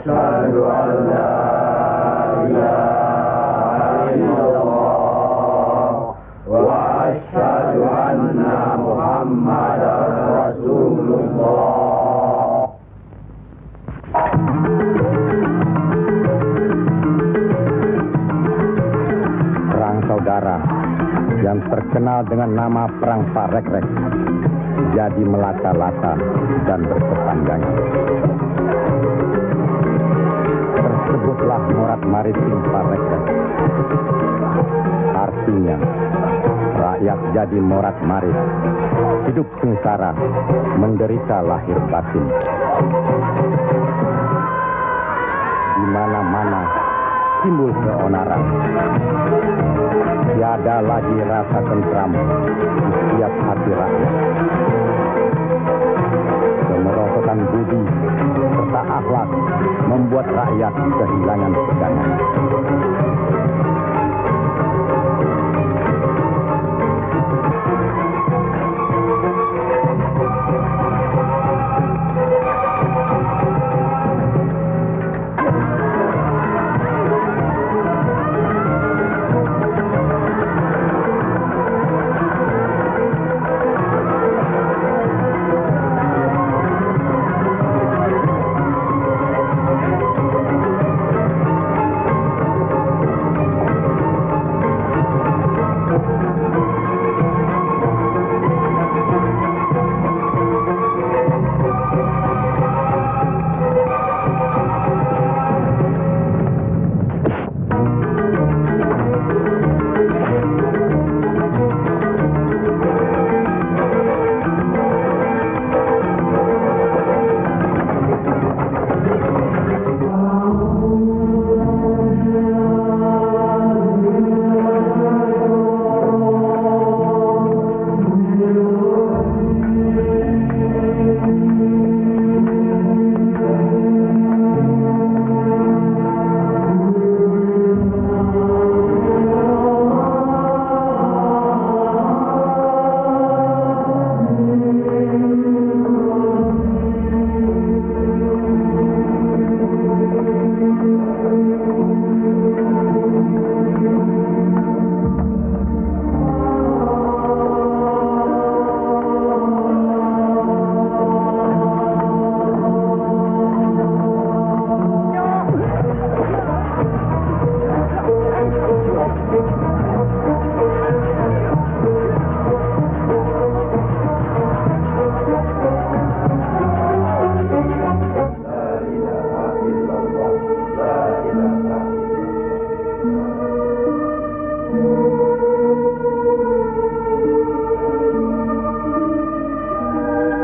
أشهد أن لا إله إلا الله وأشهد أن محمدا رسول الله. Perang saudara yang terkenal dengan nama Perang Parekrek jadi melata-lata dan berkepanjangan. Tersebutlah Morat Maritim Parekrek. Artinya, rakyat jadi morat marit, hidup sengsara, menderita lahir batin. Di mana-mana timbul keonaran. Tiada lagi rasa tentram di setiap hati rakyat. Kemerosotan budi serta akhlak membuat rakyat kehilangan pegangan.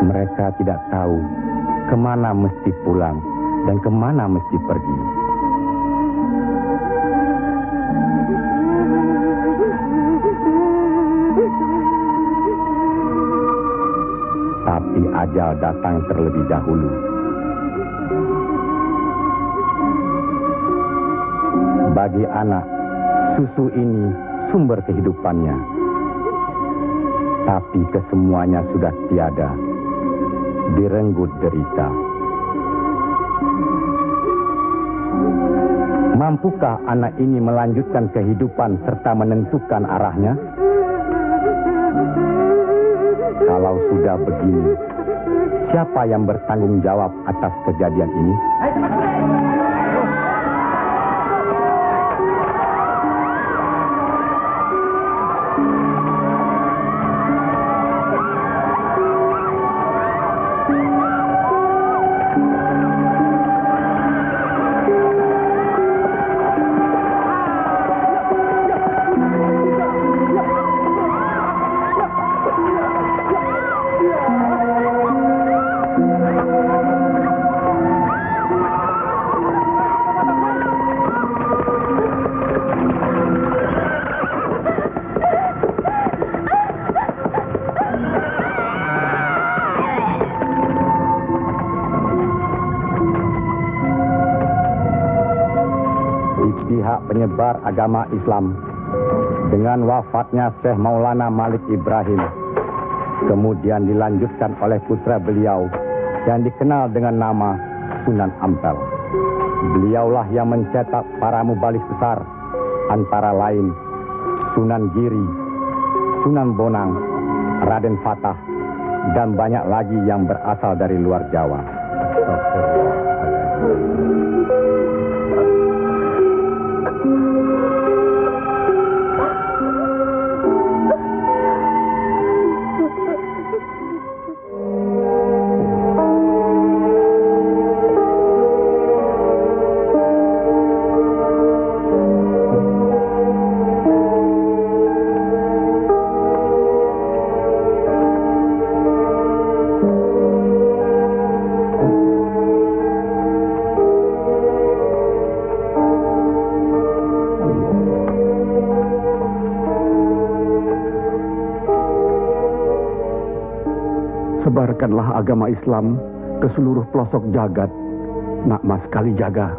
Mereka tidak tahu kemana mesti pulang dan kemana mesti pergi. Tapi ajal datang terlebih dahulu. Bagi anak, susu ini sumber kehidupannya. Tapi kesemuanya sudah tiada. Direnggut derita. Mampukah anak ini melanjutkan kehidupan serta menentukan arahnya? Kalau sudah begini, siapa yang bertanggung jawab atas kejadian ini? Pihak penyebar agama Islam dengan wafatnya Syekh Maulana Malik Ibrahim kemudian dilanjutkan oleh putra beliau yang dikenal dengan nama Sunan Ampel. Beliaulah yang mencetak para mubaligh besar, antara lain Sunan Giri, Sunan Bonang, Raden Fatah, dan banyak lagi yang berasal dari luar Jawa. Sebarkanlah agama Islam ke seluruh pelosok jagat. Nak Mas Kalijaga.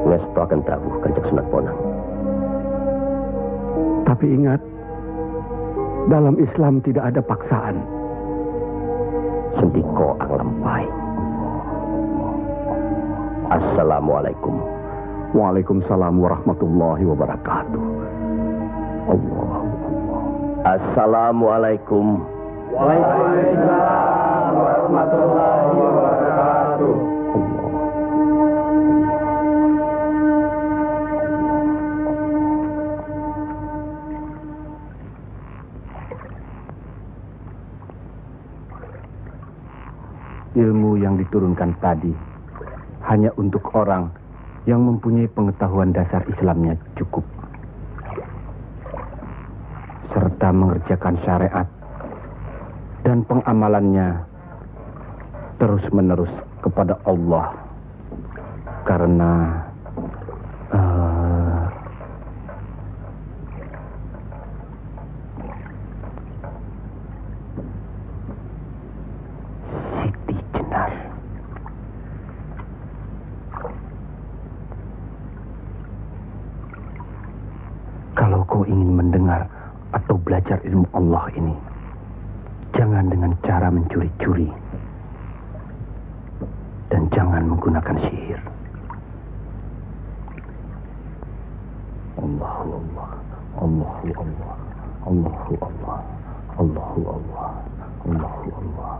Ngestu akan tahu Kanjeng Sunan Bonang. Tapi ingat, dalam Islam tidak ada paksaan. Sendiko ang lampai. Assalamualaikum. Waalaikumsalam warahmatullahi wabarakatuh. Allah. Assalamualaikum. Waalaikumsalam warahmatullahi wabarakatuh. Ilmu yang diturunkan tadi hanya untuk orang yang mempunyai pengetahuan dasar Islamnya cukup, serta mengerjakan syariat dan pengamalannya terus-menerus kepada Allah. Karena Siti Jenar. kalau kau ingin mendengar atau belajar ilmu Allah ini, jangan dengan cara mencuri-curi. Dan jangan menggunakan sihir. Allahu Allah, Allahu Allah, Allahu Allah, Allahu Allah, Allahu Allah.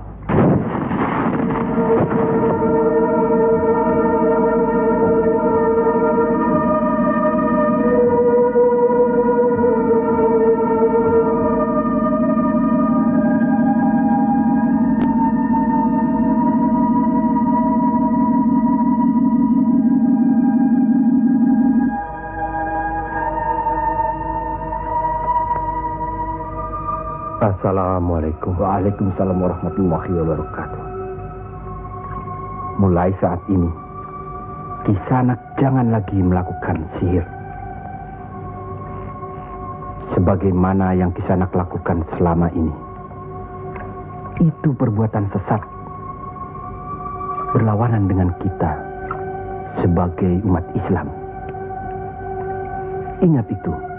Assalamualaikum. Waalaikumsalam warahmatullahi wabarakatuh. Mulai saat ini, Kisanak jangan lagi melakukan sihir. Sebagaimana yang Kisanak lakukan selama ini. Itu perbuatan sesat. Berlawanan dengan kita sebagai umat Islam. Ingat itu.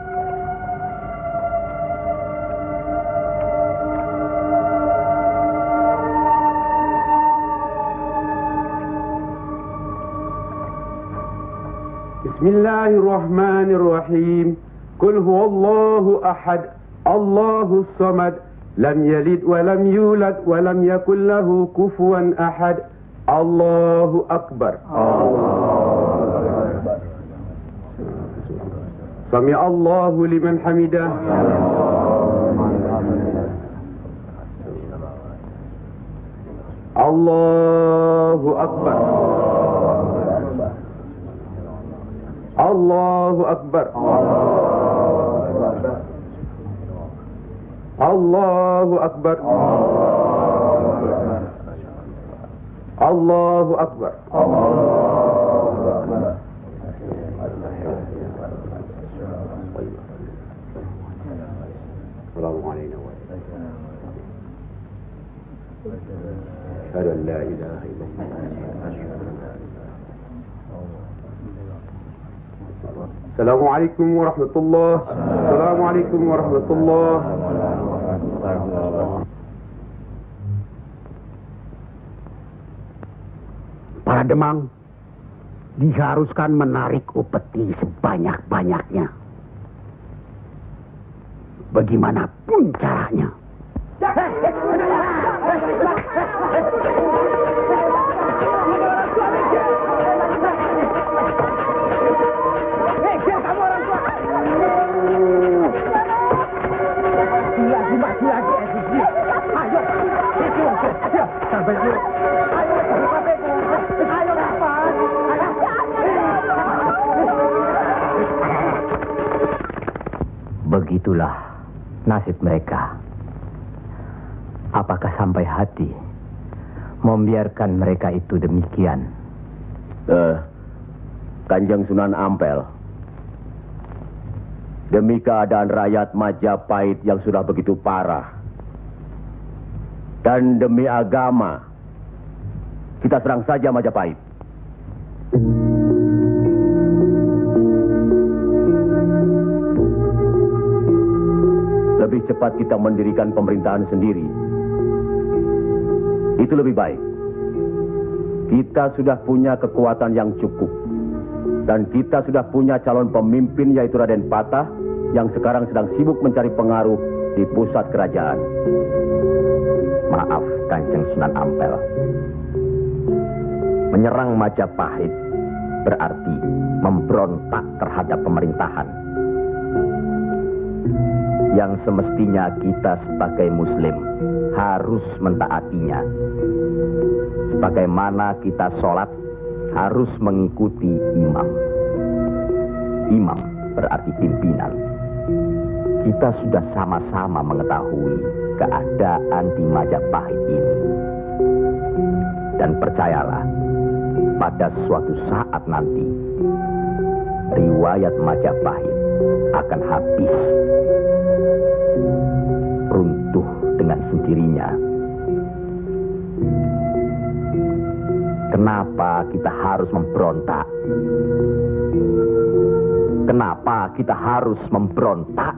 Bismillahirrahmanirrahim. Qul huwallahu ahad, Allahus samad, lam yalid wa lam yulad wa lam yakul lahu kufuwan ahad. Allahu akbar. Allahu akbar. Sami Allahu liman hamidah. Allahu akbar. Allahu akbar. Allahu akbar. Allahu akbar. Assalamualaikum warahmatullahi wabarakatuh. Assalamualaikum warahmatullahi wabarakatuh. Assalamualaikum warahmatullahi wabarakatuh. Para Demang, diharuskan menarik upeti sebanyak-banyaknya. Bagaimanapun caranya. Begitulah nasib mereka. Apakah sampai hati membiarkan mereka itu demikian? Kanjeng Sunan Ampel, demi keadaan rakyat Majapahit yang sudah begitu parah, dan demi agama, kita serang saja Majapahit. Lebih cepat kita mendirikan pemerintahan sendiri. Itu lebih baik. Kita sudah punya kekuatan yang cukup. Dan kita sudah punya calon pemimpin yaitu Raden Patah yang sekarang sedang sibuk mencari pengaruh di pusat kerajaan. Maaf, Kanjeng Sunan Ampel. Menyerang Majapahit berarti memberontak terhadap pemerintahan. Yang semestinya kita sebagai Muslim harus mentaatinya. Sebagaimana kita sholat harus mengikuti imam. Imam berarti pimpinan. Kita sudah sama-sama mengetahui keadaan di Majapahit ini. Dan percayalah, pada suatu saat nanti, riwayat Majapahit akan habis. Runtuh dengan sendirinya. Kenapa kita harus memberontak? Kenapa kita harus memberontak?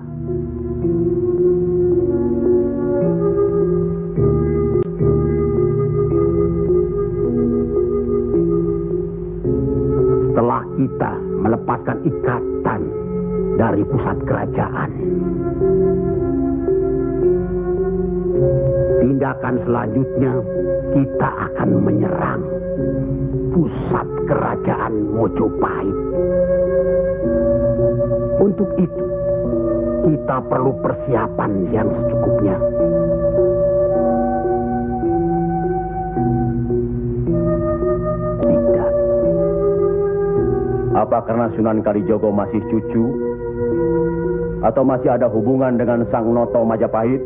Setelah kita melepaskan ikatan dari pusat kerajaan, tindakan selanjutnya kita akan menyerang pusat kerajaan Mojopahit. Untuk itu, kita perlu persiapan yang secukupnya. Tidak. Apa karena Sunan Kalijogo masih cucu? Atau masih ada hubungan dengan Sang Noto Majapahit?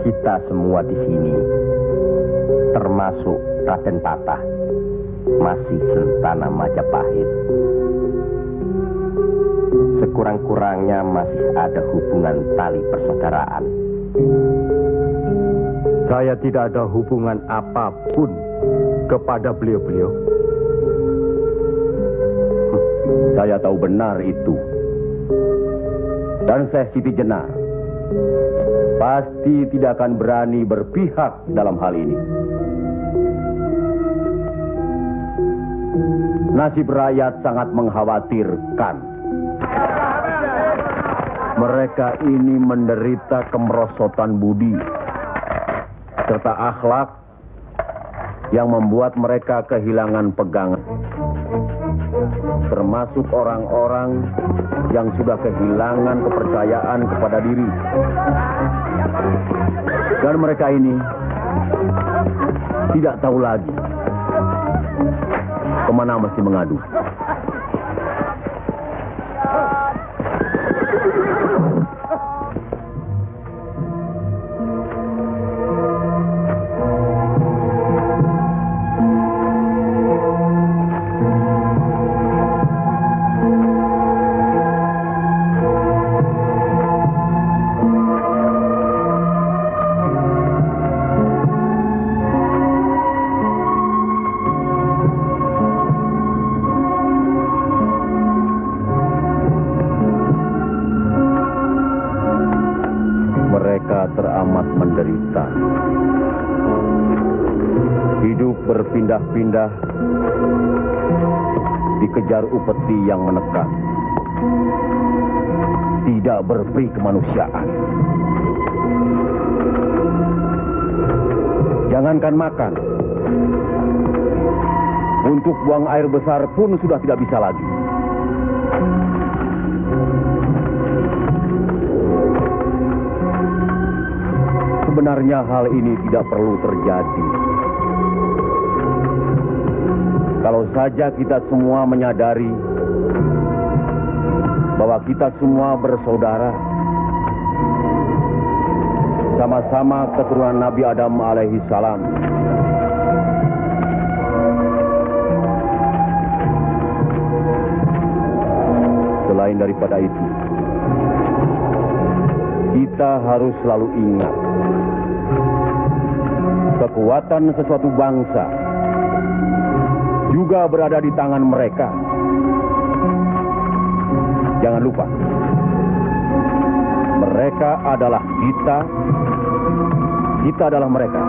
Kita semua di sini, termasuk Raden Patah, masih sentana Majapahit. Sekurang-kurangnya masih ada hubungan tali persaudaraan. Saya tidak ada hubungan apapun kepada beliau-beliau. Saya tahu benar itu. Dan Syekh Siti Jenar pasti tidak akan berani berpihak dalam hal ini. Nasib rakyat sangat mengkhawatirkan. Mereka ini menderita kemerosotan budi serta akhlak yang membuat mereka kehilangan pegangan. Termasuk orang-orang yang sudah kehilangan kepercayaan kepada diri. Dan mereka ini tidak tahu lagi kemana mesti mengadu. Teramat menderita. Hidup berpindah-pindah, dikejar upeti yang menekan, tidak berperi kemanusiaan. Jangankan makan, untuk buang air besar pun sudah tidak bisa lagi. Sebenarnya hal ini tidak perlu terjadi. Kalau saja kita semua menyadari bahwa kita semua bersaudara, sama-sama keturunan Nabi Adam alaihi salam. Selain daripada itu, kita harus selalu ingat kekuatan sesuatu bangsa juga berada di tangan mereka. Jangan lupa, mereka adalah kita, kita adalah mereka.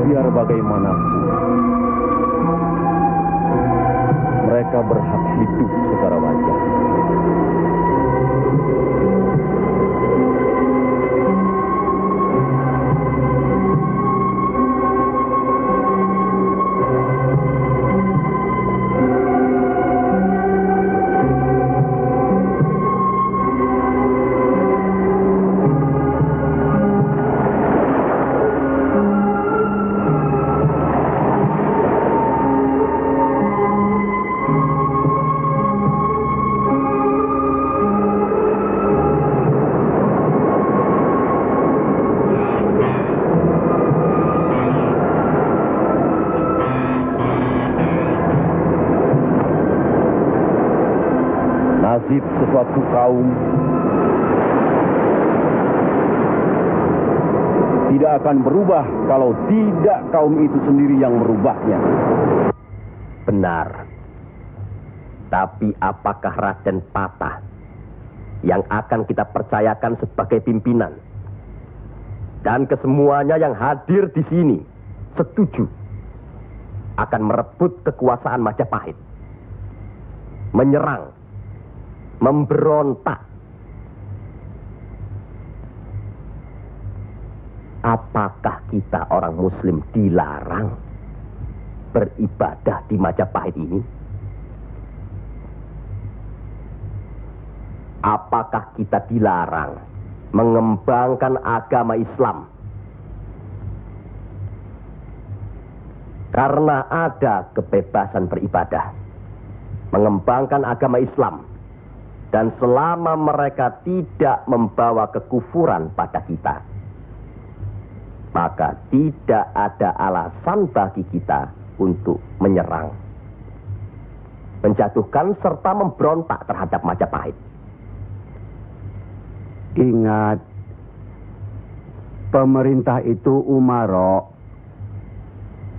Biar bagaimanapun, mereka berhak hidup secara wajar. Nasib sesuatu kaum tidak akan berubah kalau tidak kaum itu sendiri yang merubahnya. Benar. Tapi apakah Raden Patah yang akan kita percayakan sebagai pimpinan? Dan kesemuanya yang hadir di sini setuju akan merebut kekuasaan Majapahit, menyerang, memberontak. Apakah kita orang Muslim dilarang beribadah di Majapahit ini? Apakah kita dilarang mengembangkan agama Islam? Karena ada kebebasan beribadah, mengembangkan agama Islam. Dan selama mereka tidak membawa kekufuran pada kita, maka tidak ada alasan bagi kita untuk menyerang, menjatuhkan serta memberontak terhadap Majapahit. Ingat, pemerintah itu umaro,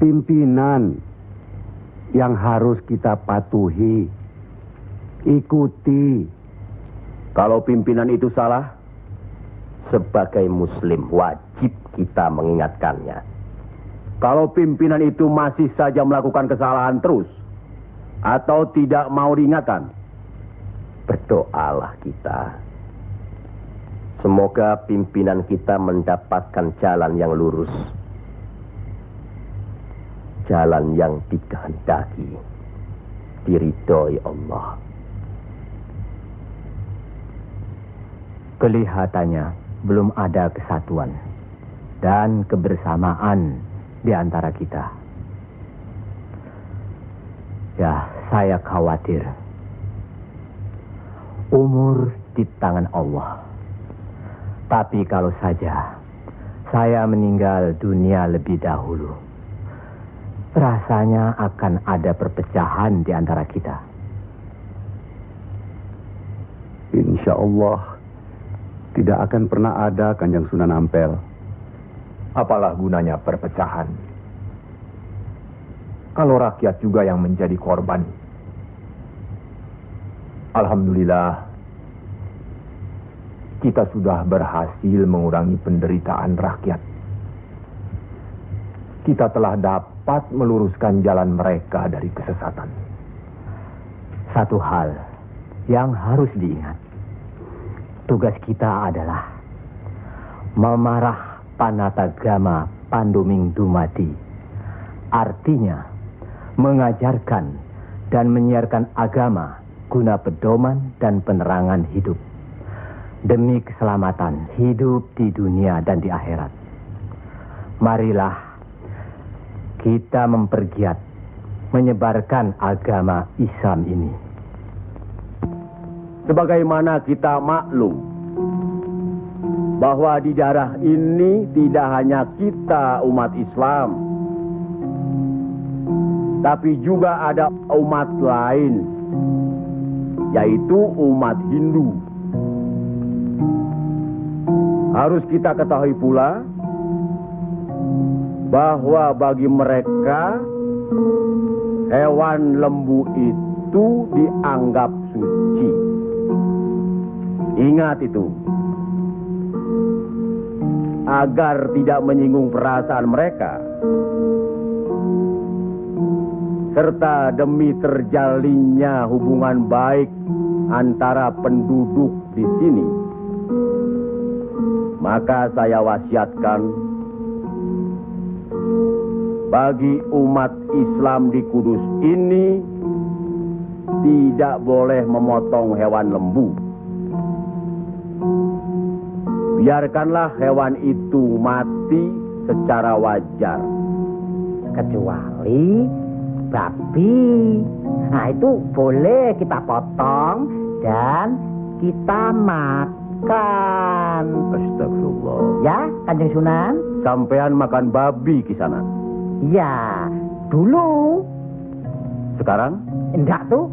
pimpinan yang harus kita patuhi, ikuti. Kalau pimpinan itu salah, Sebagai Muslim wajib kita mengingatkannya. kalau pimpinan itu masih saja melakukan kesalahan terus, atau tidak mau diingatkan, Berdoalah kita. Semoga pimpinan kita mendapatkan jalan yang lurus, jalan yang dikehendaki, diridhoi Allah. Kelihatannya belum ada kesatuan dan kebersamaan di antara kita. Ya, saya khawatir. Umur di tangan Allah. Tapi kalau saja saya meninggal dunia lebih dahulu, rasanya akan ada perpecahan di antara kita. Insya Allah tidak akan pernah ada, Kanjeng Sunan Ampel. Apalah gunanya perpecahan kalau rakyat juga yang menjadi korban? Alhamdulillah, kita sudah berhasil mengurangi penderitaan rakyat. Kita telah dapat meluruskan jalan mereka dari kesesatan. Satu hal yang harus diingat. Tugas kita adalah memarah panatagama panduming dumadi. Artinya, mengajarkan dan menyiarkan agama guna pedoman dan penerangan hidup. Demi keselamatan hidup di dunia dan di akhirat. Marilah kita mempergiat menyebarkan agama Islam ini. Sebagaimana kita maklum bahwa di daerah ini tidak hanya kita umat Islam, tapi juga ada umat lain, yaitu umat Hindu. Harus kita ketahui pula bahwa bagi mereka hewan lembu itu dianggap suci. Ingat itu, agar tidak menyinggung perasaan mereka, serta demi terjalinnya hubungan baik antara penduduk di sini, maka saya wasiatkan bagi umat Islam di Kudus ini tidak boleh memotong hewan lembu. Biarkanlah hewan itu mati secara wajar. Kecuali babi. Nah, itu boleh kita potong dan kita makan. Astagfirullah. Ya, Kanjeng Sunan? Sampean makan babi Kisanak? Ya, dulu. Sekarang? Enggak tuh,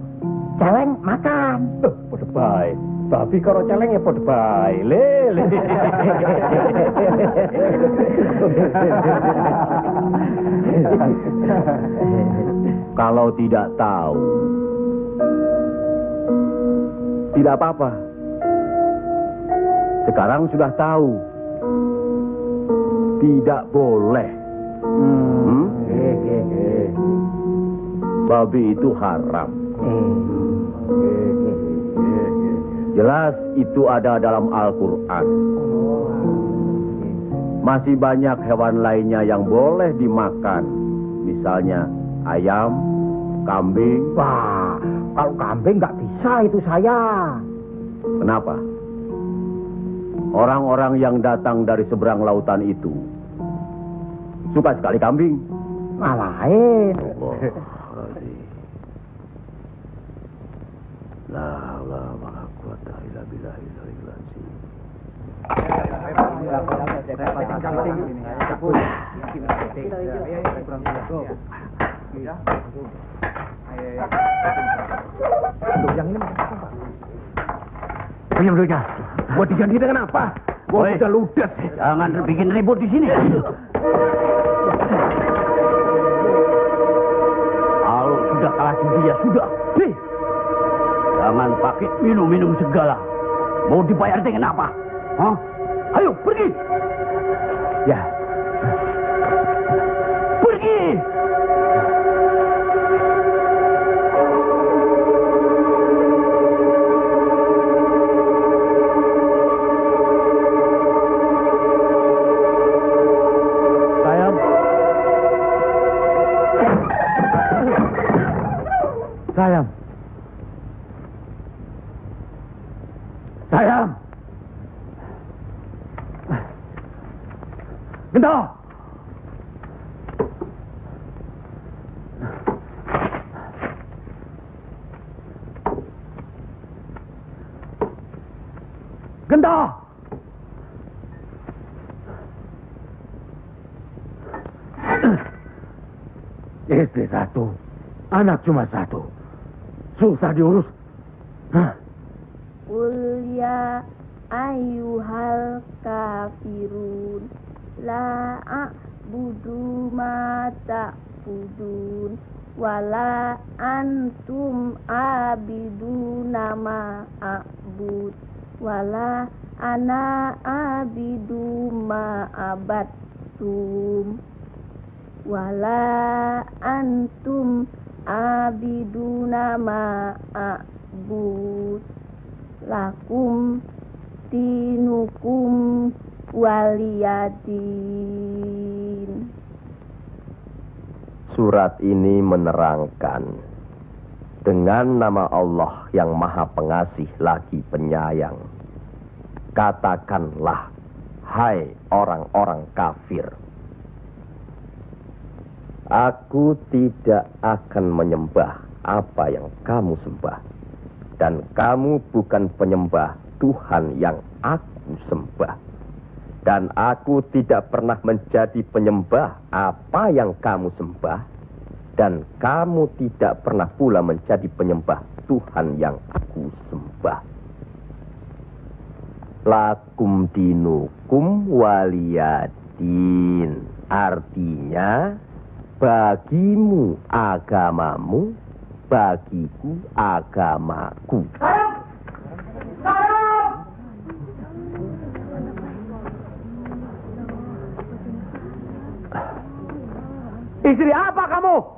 celeng makan. Podo bae. Babi karo celeng ya podo bae. Lele. Kalau tidak tahu, tidak apa-apa. Sekarang sudah tahu. Tidak boleh. Babi itu haram. Jelas itu ada dalam Al-Quran. Masih banyak hewan lainnya yang boleh dimakan. Misalnya ayam, kambing. Wah, kalau kambing nggak bisa itu saya. Kenapa? Orang-orang yang datang dari seberang lautan itu suka sekali kambing. Malahin. Penyembuhnya, buat diganti dengan apa? Gua udah ludes. Jangan bikin ribut di sini. Kalau sudah kalah judi ya sudah. Nih, jangan pakai minum-minum segala. Mau dibayar dengan apa? Hah? Ayo pergi. Ya. Pergi. Sayang. Sayang. Gento. Gento. Istri satu, anak cuma satu. Susah diurus. Qul ya ayyuhal kafirun la a'budu ma ta'budun wala antum abiduna ma a'bud wala ana abidu ma abattum wala antum abiduna ma a'bud lakum dinukum waliyadin. Surat ini menerangkan dengan nama Allah yang Maha Pengasih lagi Penyayang. Katakanlah, hai orang-orang kafir, aku tidak akan menyembah apa yang kamu sembah, dan kamu bukan penyembah Tuhan yang aku sembah, dan aku tidak pernah menjadi penyembah apa yang kamu sembah, dan kamu tidak pernah pula menjadi penyembah Tuhan yang aku sembah. Lakum dinukum waliyadin, artinya bagimu agamamu, bagiku agamaku. Istri apa kamu?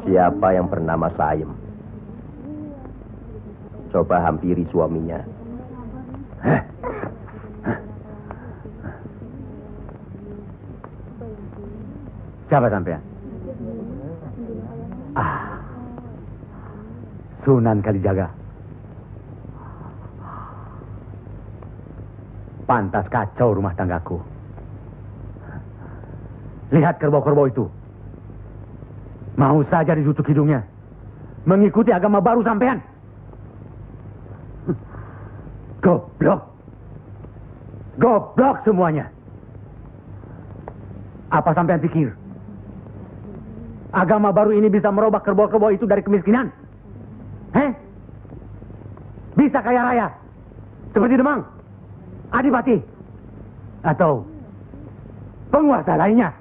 Siapa yang bernama Saim? Coba hampiri suaminya. Siapa sampean? Sunan Kalijaga. Pantas kacau rumah tanggaku. Lihat kerbau-kerbau itu. Mau saja ditutup hidungnya. Mengikuti agama baru sampean. Goblok. Goblok semuanya. Apa sampean pikir? Agama baru ini bisa merubah kerbau-kerbau itu dari kemiskinan? Bisa kaya raya? Seperti Demang, Adipati, atau penguasa lainnya?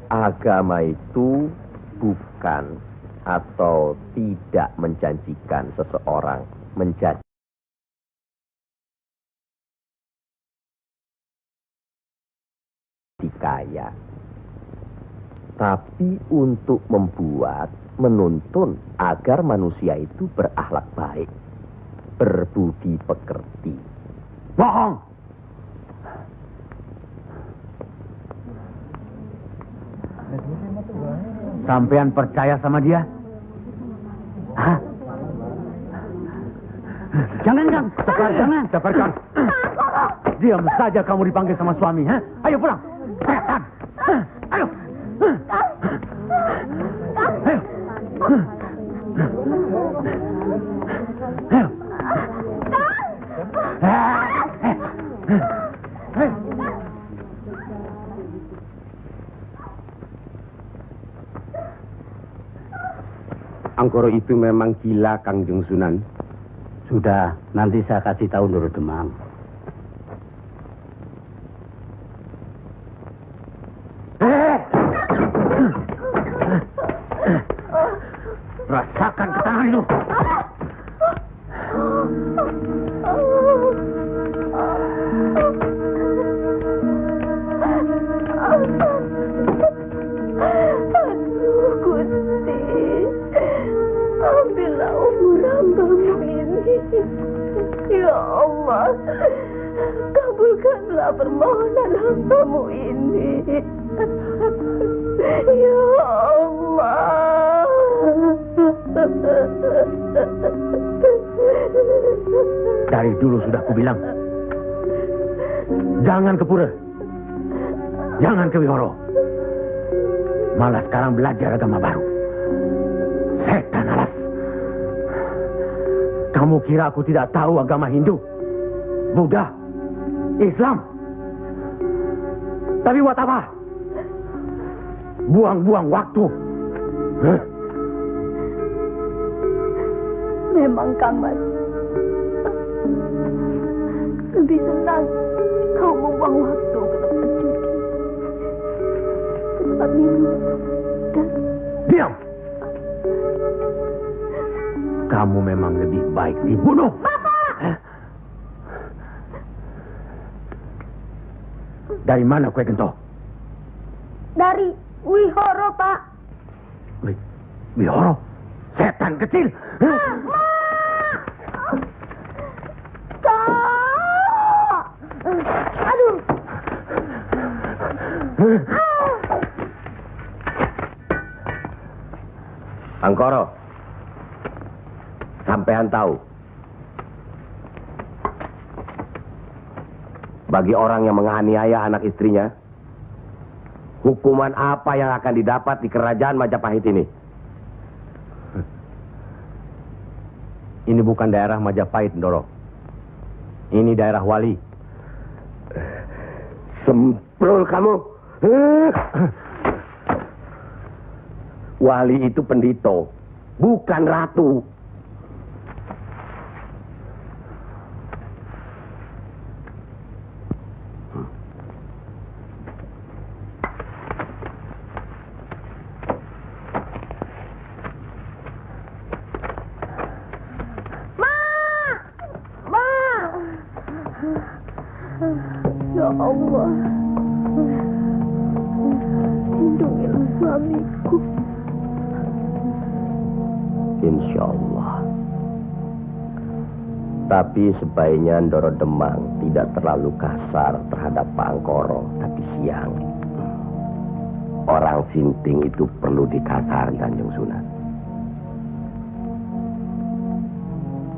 Agama itu bukan atau tidak menjanjikan seseorang menjadi kaya, tapi untuk membuat, menuntun agar manusia itu berakhlak baik, berbudi pekerti. Bohong! Sampean percaya sama dia? Hah? Jangan, Kang. Jangan. Sabarkan. Diam saja kamu dipanggil sama suami. Ha? Ayo pulang. Ayo. Ayo. Angkoro itu memang gila, Kangjeng Sunan. Sudah, nanti saya kasih tahu Nur Demang. Rasakan ketangan itu. Ya Allah, kabulkanlah permohonan hamba-Mu ini. Ya Allah. Dari dulu sudah kubilang, jangan ke pura, jangan ke wihoro. Malah sekarang belajar agama baru. Setan alas. Kamu kira aku tidak tahu agama Hindu, Buddha, Islam? Tapi buat apa? Buang-buang waktu. Memang Kamar lebih senang kau membuang waktu ke tempat judi, ke tempat minum dan... Diam! Kamu memang lebih baik dibunuh. Bapak! Dari mana Kue Gento? Dari Wihoro, Pak. Wihoro? Setan kecil! Kak! Aduh! Angkoro, sampean tahu, bagi orang yang menganiaya anak istrinya, hukuman apa yang akan didapat di kerajaan Majapahit ini? Ini bukan daerah Majapahit, Ndoro. Ini daerah Wali. Semprol kamu. Wali itu pendito, bukan ratu. Ya Allah, lindungilah suamiku. Insya Allah. Tapi sebaiknya Ndoro Demang tidak terlalu kasar terhadap Pak Angkoro tapi siang. Orang sinting itu perlu dikasarkan, Kanjeng Sunan.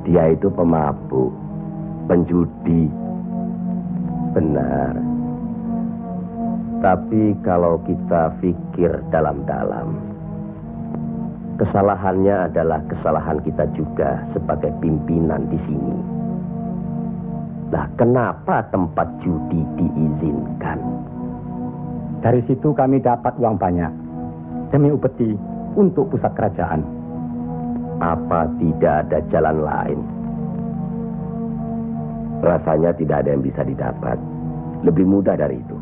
Dia itu pemabuk, penjudi. Benar. Tapi kalau kita pikir dalam-dalam, kesalahannya adalah kesalahan kita juga sebagai pimpinan di sini. Nah, kenapa tempat judi diizinkan? Dari situ kami dapat uang banyak demi upeti untuk pusat kerajaan. Apa tidak ada jalan lain? Rasanya tidak ada yang bisa didapat lebih mudah dari itu.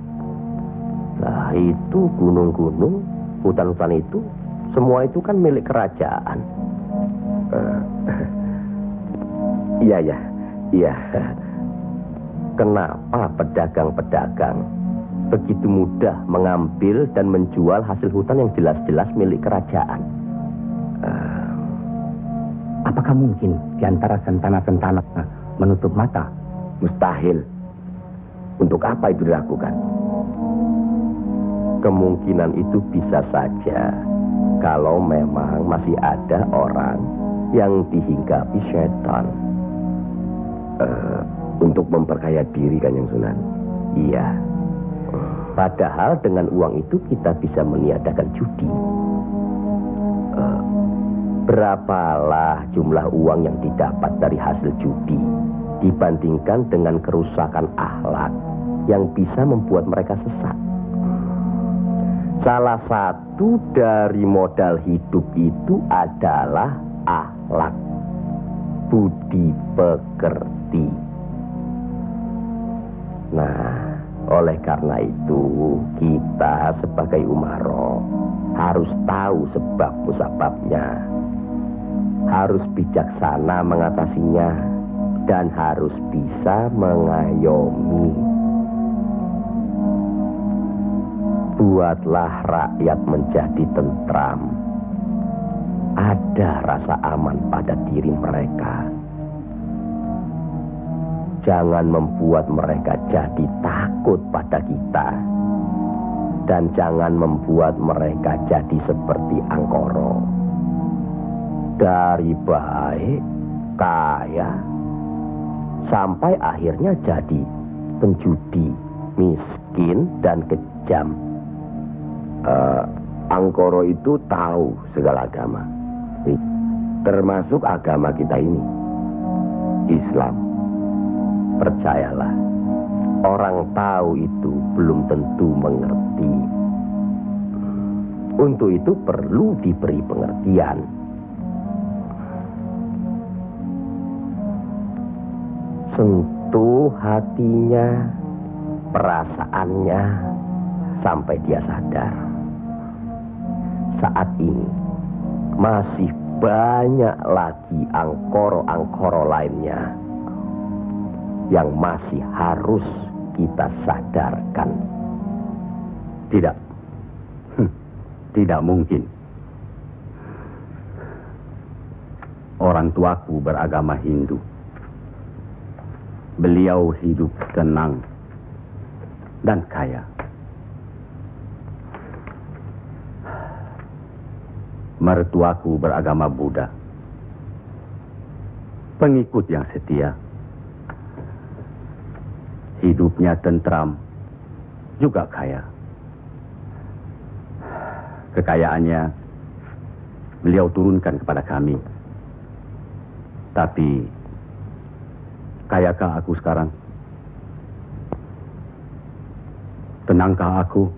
Nah, itu gunung-gunung, hutan-hutan itu, semua itu kan milik kerajaan. Iya. Kenapa pedagang-pedagang begitu mudah mengambil dan menjual hasil hutan yang jelas-jelas milik kerajaan? Apakah mungkin di antara sentana-sentana menutup mata? Mustahil. Untuk apa itu dilakukan? Kemungkinan itu bisa saja kalau memang masih ada orang yang dihinggapi setan. Untuk memperkaya diri, Kanjeng Sunan. Iya. Padahal dengan uang itu kita bisa meniadakan judi. Berapalah jumlah uang yang didapat dari hasil judi dibandingkan dengan kerusakan akhlak yang bisa membuat mereka sesat. Salah satu dari modal hidup itu adalah akhlak, budi pekerti. Nah, oleh karena itu kita sebagai umaro harus tahu sebab musababnya, harus bijaksana mengatasinya, dan harus bisa mengayomi. Buatlah rakyat menjadi tentram. Ada rasa aman pada diri mereka. Jangan membuat mereka jadi takut pada kita. Dan jangan membuat mereka jadi seperti Angkoro. Dari baik, kaya, sampai akhirnya jadi penjudi, miskin, dan kejam. Angkoro itu tahu segala agama, termasuk agama kita ini, Islam. Percayalah, orang tahu itu belum tentu mengerti. Untuk itu perlu diberi pengertian. Sentuh hatinya, perasaannya, sampai dia sadar. Saat ini masih banyak lagi angkoro-angkoro lainnya yang masih harus kita sadarkan. Tidak. Tidak mungkin. Orang tuaku beragama Hindu. Beliau hidup tenang dan kaya. Mertuaku beragama Buddha. Pengikut yang setia. Hidupnya tentram, juga kaya. Kekayaannya beliau turunkan kepada kami. Tapi, kayakah aku sekarang? Tenangkah aku?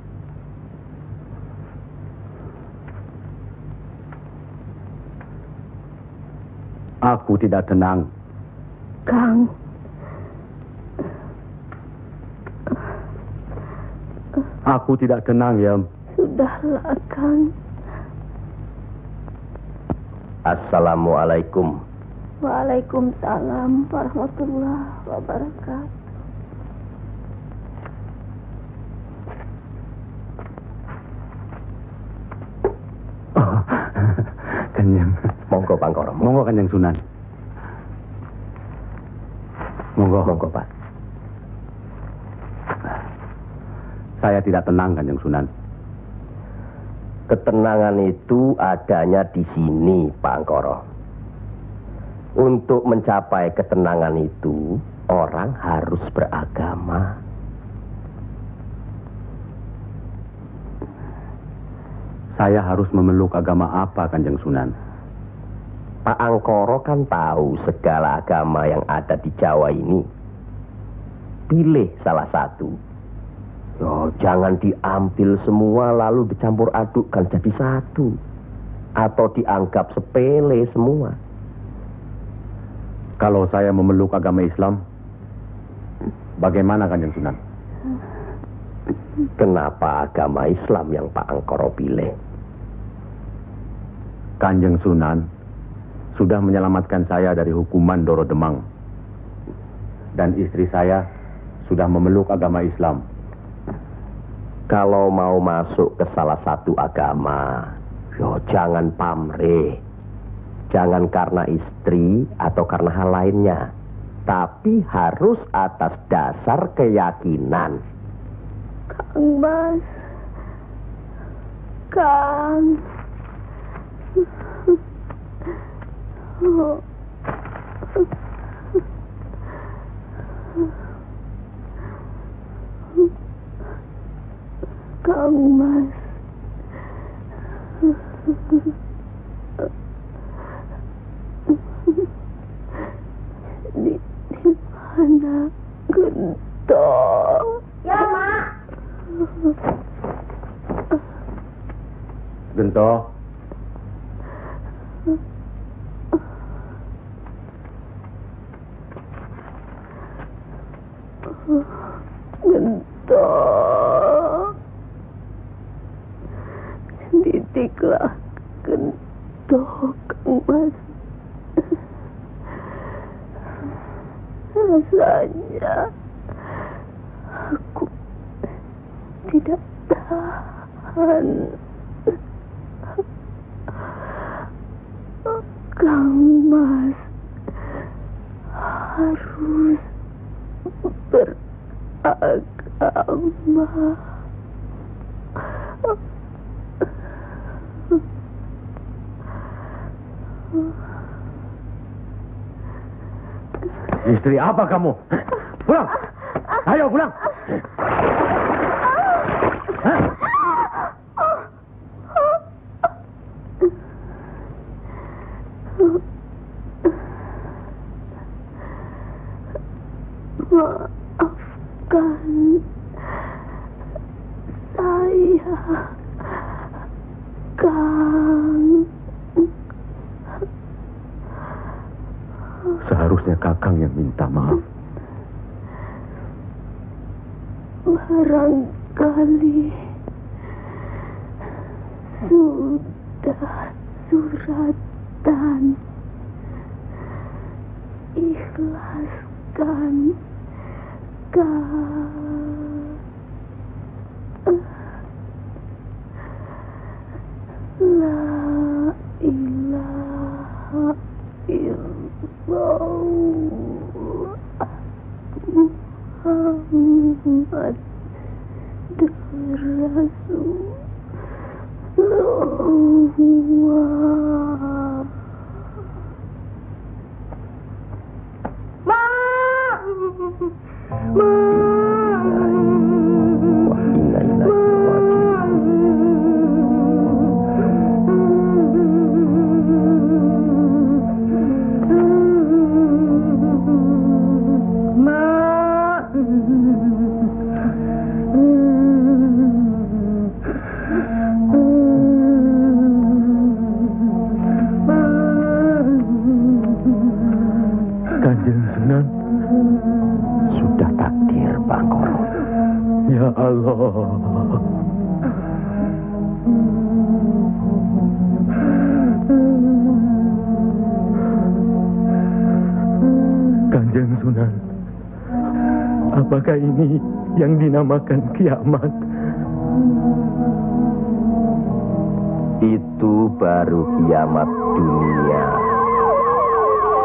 Aku tidak tenang. Kang. Aku tidak tenang, Yam. Sudahlah, Kang. Assalamualaikum. Waalaikumsalam warahmatullahi wabarakatuh. Oh, Kanjeng. Monggo, Pangkoro. Monggo, Kanjeng Sunan. Monggo. Monggo, Pak. Saya tidak tenang, Kanjeng Sunan. Ketenangan itu adanya di sini, Pak Angkoro. Untuk mencapai ketenangan itu, orang harus beragama. Saya harus memeluk agama apa, Kanjeng Sunan? Pak Angkoro kan tahu segala agama yang ada di Jawa ini. Pilih salah satu. Oh, jangan diambil semua lalu dicampur adukkan jadi satu. Atau dianggap sepele semua. Kalau saya memeluk agama Islam, bagaimana, Kanjeng Sunan? Kenapa agama Islam yang Pak Angkoro pilih? Kanjeng Sunan sudah menyelamatkan saya dari hukuman Doro Demang. Dan istri saya sudah memeluk agama Islam. Kalau mau masuk ke salah satu agama, jangan pamrih. Jangan karena istri atau karena hal lainnya. Tapi harus atas dasar keyakinan. Kang Mas. Kang. Oh. Kang Mas. Di mana Gento? Ya, Mak. Gento. Gento. Didiklah Gento, Kang Mas. Rasanya aku tidak tahan. Kang Mas harus beragama. Istri apa kamu? Pulang! Ayo pulang! Hah? Maafkan saya, Kang. Seharusnya Kakang yang minta maaf. Sudah suratan. Ikhlaskan La ilaha illallah Muhammad Rasulullah. Kanjeng Sunan, Sudah takdir, Bangkoro. ya Allah. Kanjeng Sunan, apakah ini yang dinamakan kiamat? Itu baru kiamat dunia.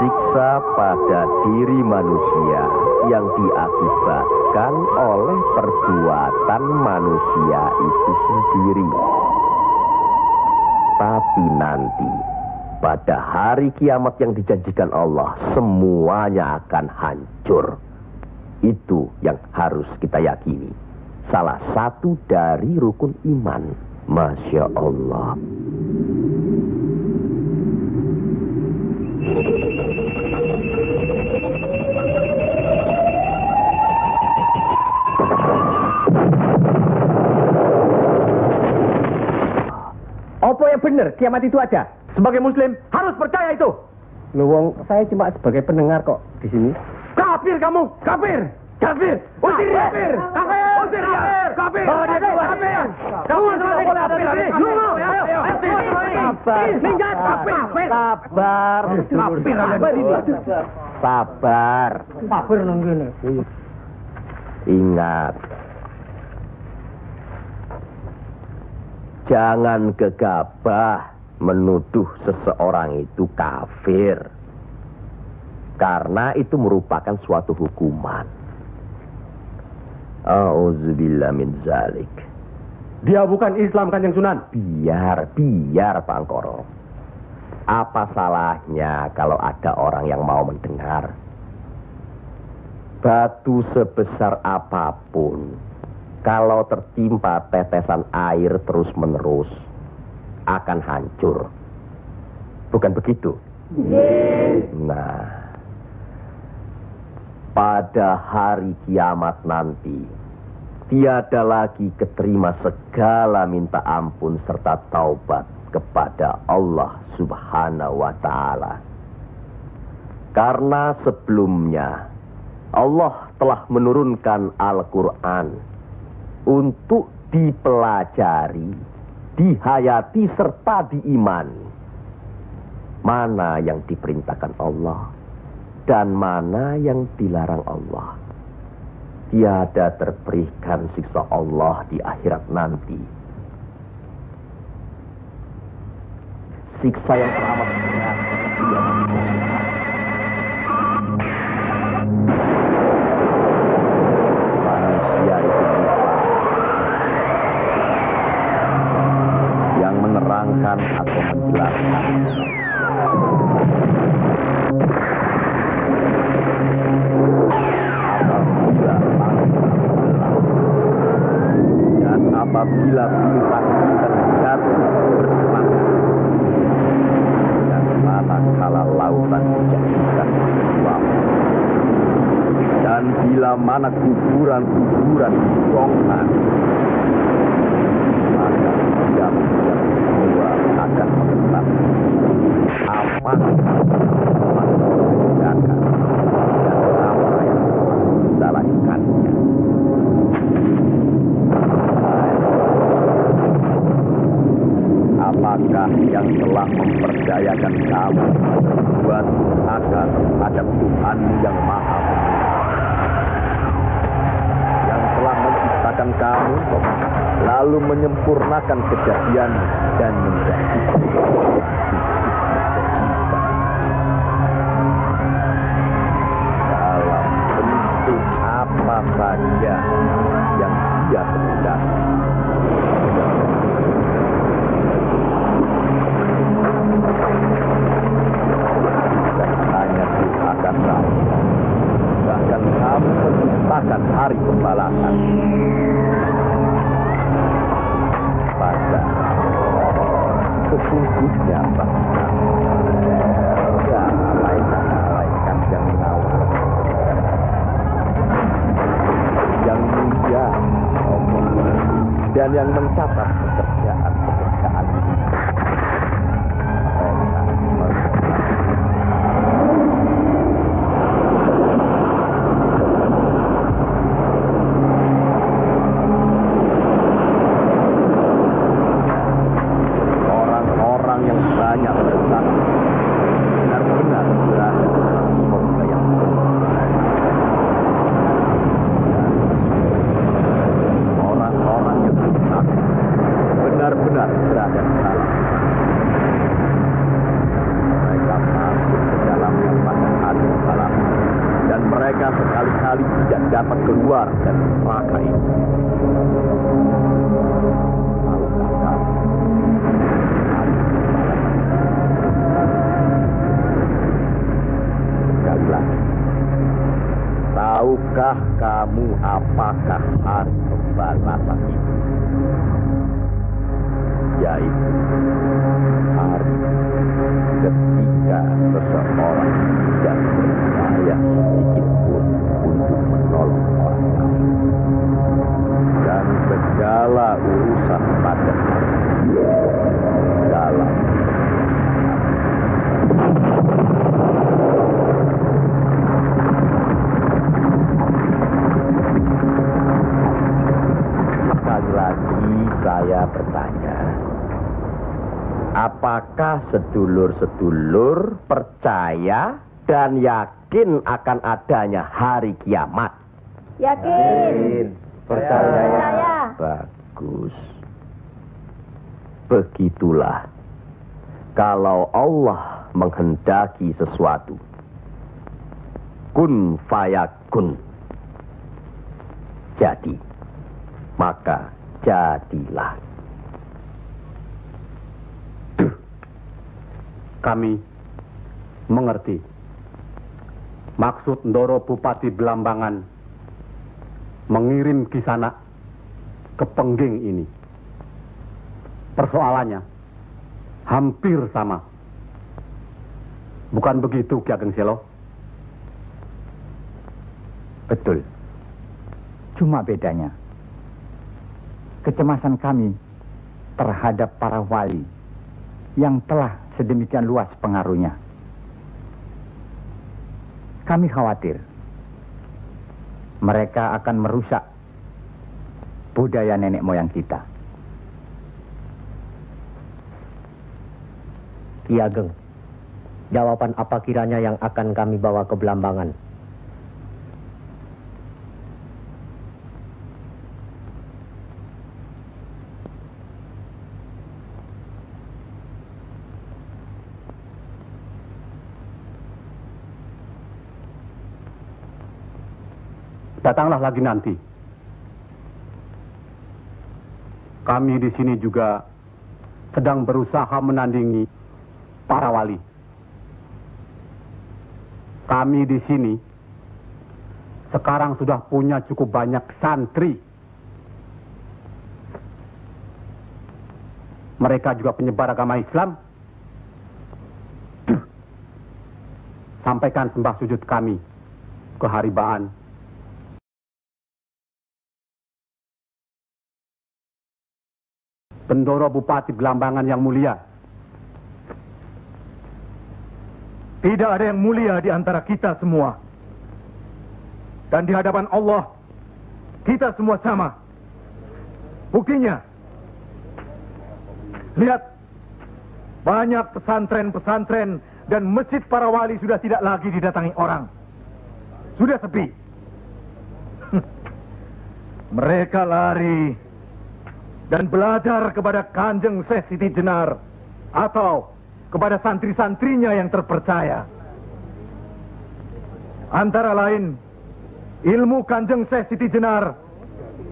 Siksa pada diri manusia yang diakibatkan oleh perbuatan manusia itu sendiri. Tapi nanti, pada hari kiamat yang dijanjikan Allah, semuanya akan hancur. Itu yang harus kita yakini. Salah satu dari rukun iman. Masya Allah. Apa yang benar kiamat itu ada? Sebagai muslim harus percaya itu. Luwung, saya cuma sebagai pendengar kok di sini. Kafir kamu, kafir. Kafir, usir dia. Kafir, usir dia. Kafir, bawa dia keluar. Kafir, kamu selesai kafir. Sabar, Ninjat, kafir. sabar, Kafir apa ini? sabar. Kafir nunggini. Ingat, jangan gegabah menuduh seseorang itu kafir, karena itu merupakan suatu hukuman. Auzubillah min zalik. Dia bukan Islam, Kanjeng Sunan. Biar Bangkoro. Apa salahnya kalau ada orang yang mau mendengar? Batu sebesar apapun, kalau tertimpa tetesan air terus-menerus, akan hancur. Bukan begitu? Nah, pada hari kiamat nanti, tiada lagi keterima segala minta ampun serta taubat kepada Allah Subhanahu wa Ta'ala. Karena sebelumnya Allah telah menurunkan Al-Quran untuk dipelajari, dihayati serta diimani. Mana yang diperintahkan Allah dan mana yang dilarang Allah. Tiada terberikan siksa Allah di akhirat nanti. Siksa yang teramat berat. Manusia itu lupa. Yang menerangkan atau menjelaskan. Apabila bintang jatuh bersemangat dan manakala lautan dijadikan uap, dan bila mana kuburan-kuburan dibongkar, maka diam semua akan mengetahui apa yang telah dikerjakan dan apa yang telah disalahkannya. Siapakah yang telah memperdayakan kamu buat akan terhadap Tuhanmu yang Maha Pemurah, yang telah menciptakan kamu lalu menyempurnakan kejadian dan menjadi dalam bentuk apa saja yang Dia kehendaki. Bahkan kamu menciptakan hari pembalasan. Pada sesungguhnya ada malaikat yang mengawal, yang mulia dan yang mencatat pekerjaan-pekerjaan. Sekali-kali tidak dapat keluar dari neraka ini. Sekali lagi, tahukah kamu apakah hari pembalasan itu? Yaitu hari ketika seseorang tidak berdaya sedikit pun untuk menolong orang lain, dan segala urusan pada dalam sekali lagi saya bertanya, apakah sedulur-sedulur percaya dan yakin akan adanya hari kiamat? Yakin. Percaya. Bagus. Begitulah. Kalau Allah menghendaki sesuatu, kun fayakun, jadi, maka jadilah. Kami mengerti maksud Ndoro Bupati Belambangan mengirim Kisanak ke Pengging ini. Persoalannya hampir sama. Bukan begitu, Ki Ageng Selo? Betul. Cuma bedanya, kecemasan kami terhadap para wali yang telah sedemikian luas pengaruhnya. Kami khawatir mereka akan merusak budaya nenek moyang kita. Ki Ageng, jawaban apa kiranya yang akan kami bawa ke Belambangan? Datanglah lagi nanti. Kami di sini juga sedang berusaha menandingi para wali. Kami di sini sekarang sudah punya cukup banyak santri. Mereka juga penyebar agama Islam. Sampaikan sembah sujud kami ke Haribaan. Bendoro Bupati Belambangan yang mulia. Tidak ada yang mulia di antara kita semua. Dan di hadapan Allah, kita semua sama. Buktinya, lihat banyak pesantren-pesantren dan masjid para wali sudah tidak lagi didatangi orang. Sudah sepi. Mereka lari dan belajar kepada Kanjeng Syekh Siti Jenar atau kepada santri-santrinya yang terpercaya. Antara lain, ilmu Kanjeng Syekh Siti Jenar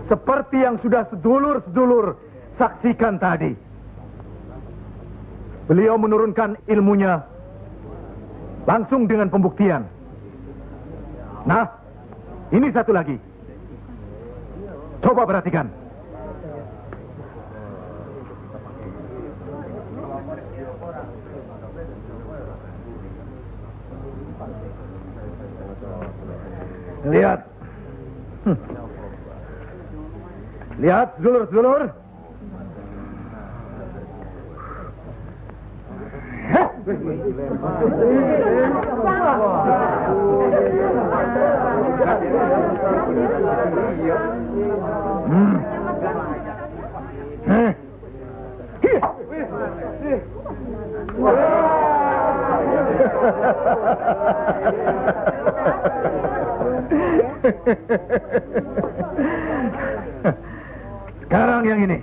seperti yang sudah sedulur-sedulur saksikan tadi. Beliau menurunkan ilmunya langsung dengan pembuktian. Nah, ini satu lagi. Coba perhatikan. Lihat. Lihat, sedulur-sedulur. Sekarang yang ini.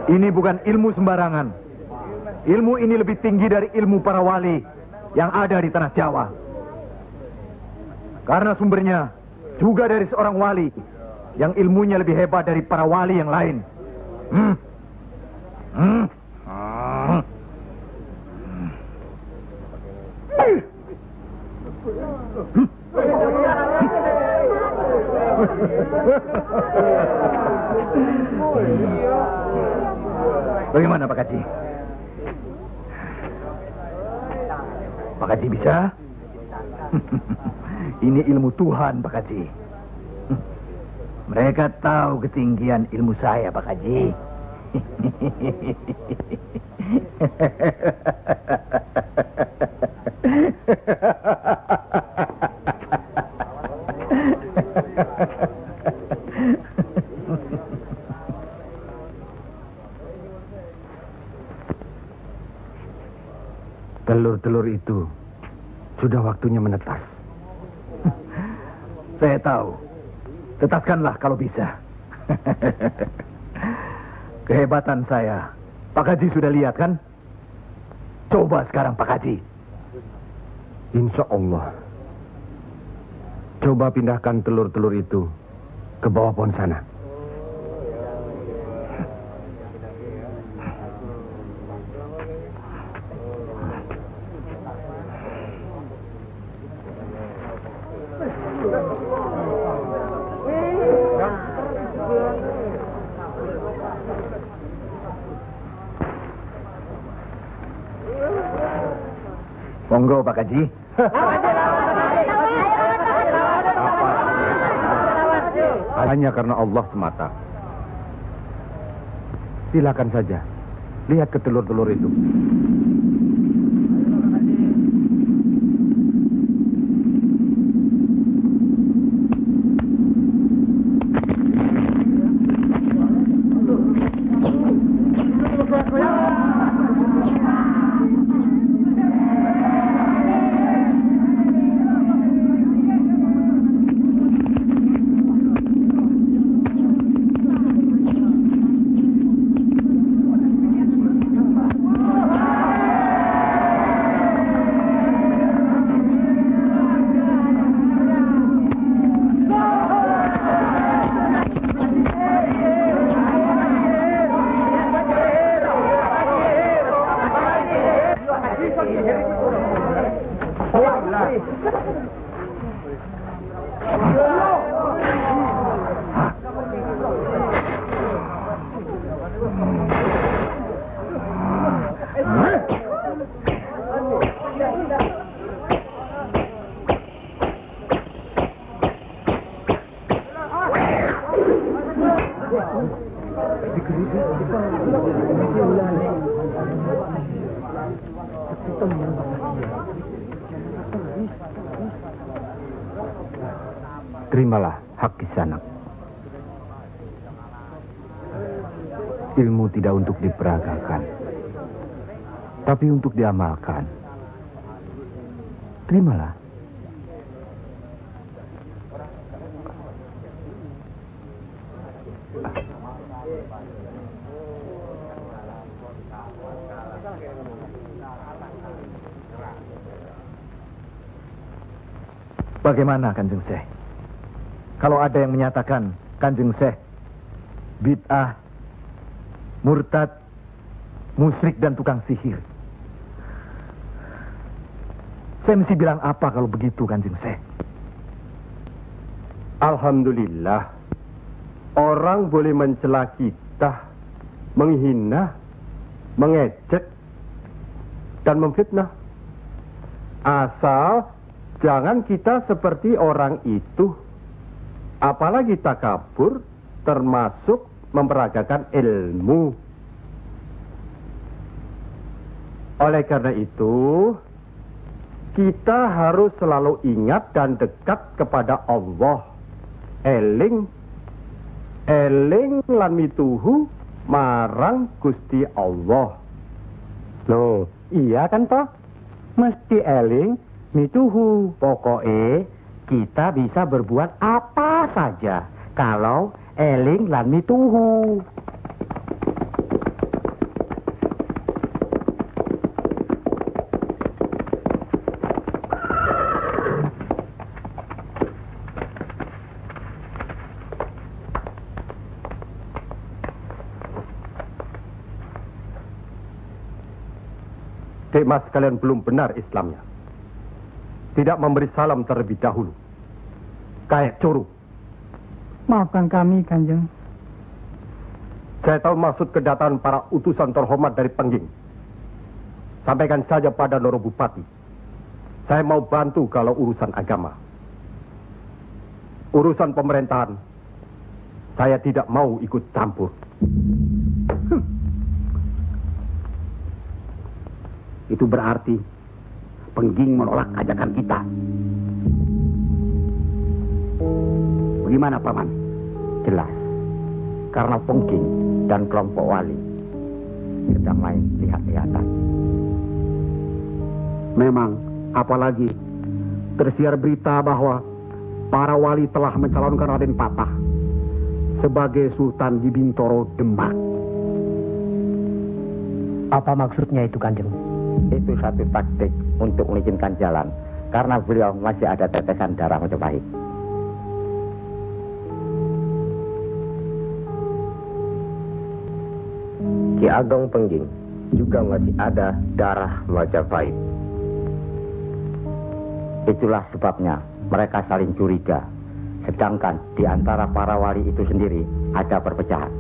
Ini bukan ilmu sembarangan. Ilmu ini lebih tinggi dari ilmu para wali yang ada di tanah Jawa. Karena sumbernya juga dari seorang wali yang ilmunya lebih hebat dari para wali yang lain. Bagaimana Pak Haji? Pak Haji bisa? Ini ilmu Tuhan, Pak Haji. Mereka tahu ketinggian ilmu saya, Pak Haji. Telur-telur itu sudah waktunya menetas. Saya tahu. Tetaskanlah kalau bisa. Kehebatan saya. Pak Haji sudah lihat kan? Coba sekarang Pak Haji. Insya Allah. Coba pindahkan telur-telur itu ke bawah pohon sana. Monggo Pak Haji. Hanya karena Allah semata. Silakan saja. Lihat ke telur-telur itu. Terimalah hak Kisanak. Ilmu tidak untuk diperagakan, tapi untuk diamalkan. Terimalah. Bagaimana Kanjeng Syekh? Kalau ada yang menyatakan Kanjeng Syekh bid'ah, murtad, musyrik dan tukang sihir, saya mesti bilang apa kalau begitu Kanjeng Syekh? Alhamdulillah, orang boleh mencela kita, menghina, mengejek, dan memfitnah. Asal jangan kita seperti orang itu. Apalagi takabur, termasuk memperagakan ilmu. Oleh karena itu, kita harus selalu ingat dan dekat kepada Allah. Eling lan mituhu marang Gusti Allah. Loh, iya kan toh? Mesti eling mituhu. Pokoknya kita bisa berbuat apa saja kalau eling lan mituhu. Mas kalian belum benar Islamnya. Tidak memberi salam terlebih dahulu. Kayak curu. Maafkan kami, Kanjeng. Saya tahu maksud kedatangan para utusan terhormat dari Pengging. Sampaikan saja pada Noro Bupati. Saya mau bantu kalau urusan agama. Urusan pemerintahan, saya tidak mau ikut campur. Itu berarti Pengging menolak ajakan kita. Bagaimana, Paman? Jelas, karena Pengging dan kelompok wali sedang main lihat-lihatan. Memang, apalagi tersiar berita bahwa para wali telah mencalonkan Raden Patah sebagai Sultan di Bintoro, Demak. Apa maksudnya itu, Kanjeng? Itu satu taktik untuk mengizinkan jalan, karena beliau masih ada tetesan darah Majapahit. Ki Ageng Pengging juga masih ada darah Majapahit. Itulah sebabnya mereka saling curiga, sedangkan di antara para wali itu sendiri ada perpecahan.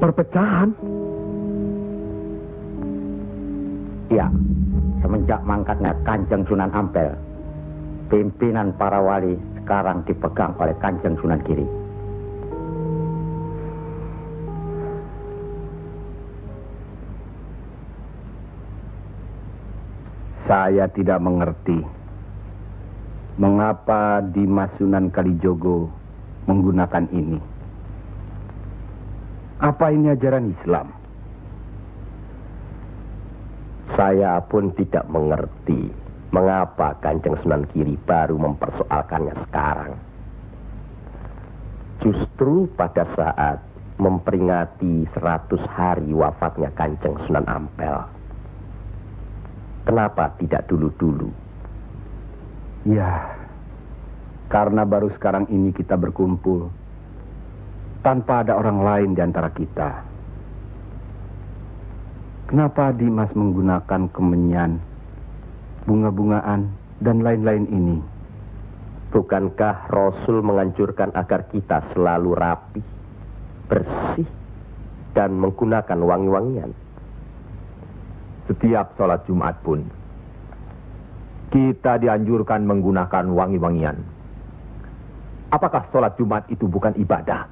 Perpecahan? Ya, semenjak mangkatnya Kanjeng Sunan Ampel, pimpinan para wali sekarang dipegang oleh Kanjeng Sunan Giri. Saya tidak mengerti mengapa Dimas Sunan Kalijogo menggunakan ini. Apa ini ajaran Islam? Saya pun tidak mengerti mengapa Kanjeng Sunan Giri baru mempersoalkannya sekarang. Justru pada saat memperingati 100 hari wafatnya Kanjeng Sunan Ampel. Kenapa tidak dulu-dulu? Ya, karena baru sekarang ini kita berkumpul tanpa ada orang lain di antara kita. Kenapa Dimas menggunakan kemenyan, bunga-bungaan, dan lain-lain ini? Bukankah Rasul menganjurkan agar kita selalu rapi, bersih, dan menggunakan wangi-wangian? Setiap sholat Jumat pun, kita dianjurkan menggunakan wangi-wangian. Apakah sholat Jumat itu bukan ibadah?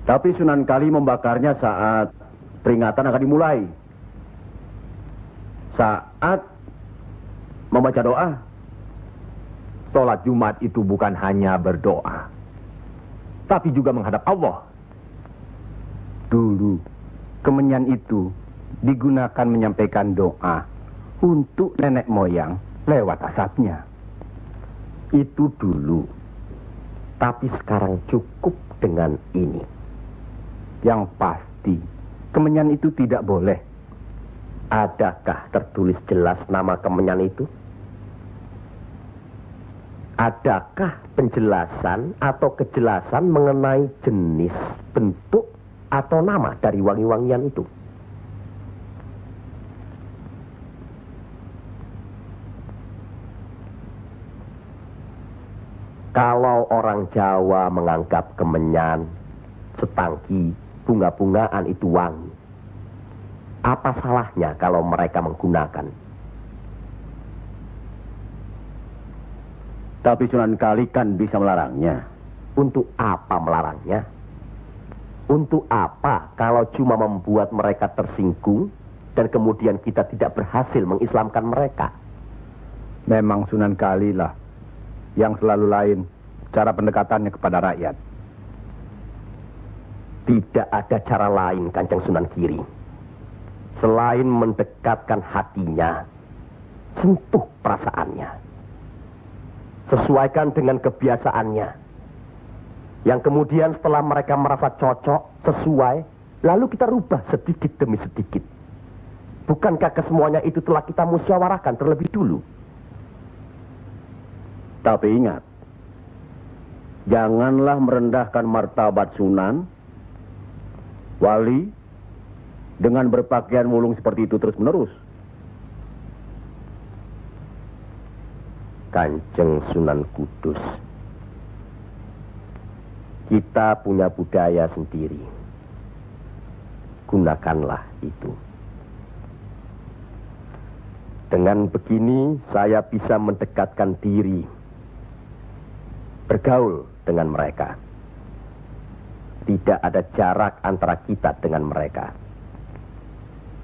Tapi Sunan Kali membakarnya saat peringatan akan dimulai. Saat membaca doa. Sholat Jumat itu bukan hanya berdoa, tapi juga menghadap Allah. Dulu, kemenyan itu digunakan menyampaikan doa untuk nenek moyang lewat asapnya. Itu dulu. Tapi sekarang cukup dengan ini. Yang pasti, kemenyan itu tidak boleh. Adakah tertulis jelas nama kemenyan itu? Adakah penjelasan atau kejelasan mengenai jenis, bentuk, atau nama dari wangi-wangian itu? Kalau orang Jawa menganggap kemenyan, setangki, bunga-bungaan itu wangi, apa salahnya kalau mereka menggunakan? Tapi Sunan Kali kan bisa melarangnya. Untuk apa melarangnya? Untuk apa kalau cuma membuat mereka tersinggung dan kemudian kita tidak berhasil mengislamkan mereka? Memang Sunan Kali lah yang selalu lain cara pendekatannya kepada rakyat. Tidak ada cara lain, Kanjeng Sunan Giri, selain mendekatkan hatinya, sentuh perasaannya, sesuaikan dengan kebiasaannya, yang kemudian setelah mereka merasa cocok, sesuai, lalu kita rubah sedikit demi sedikit. Bukankah kesemuanya itu telah kita musyawarahkan terlebih dulu? Tapi ingat, janganlah merendahkan martabat Sunan, wali, dengan berpakaian mulung seperti itu terus-menerus. Kanjeng Sunan Kudus, kita punya budaya sendiri. Gunakanlah itu. Dengan begini saya bisa mendekatkan diri, bergaul dengan mereka. Tidak ada jarak antara kita dengan mereka.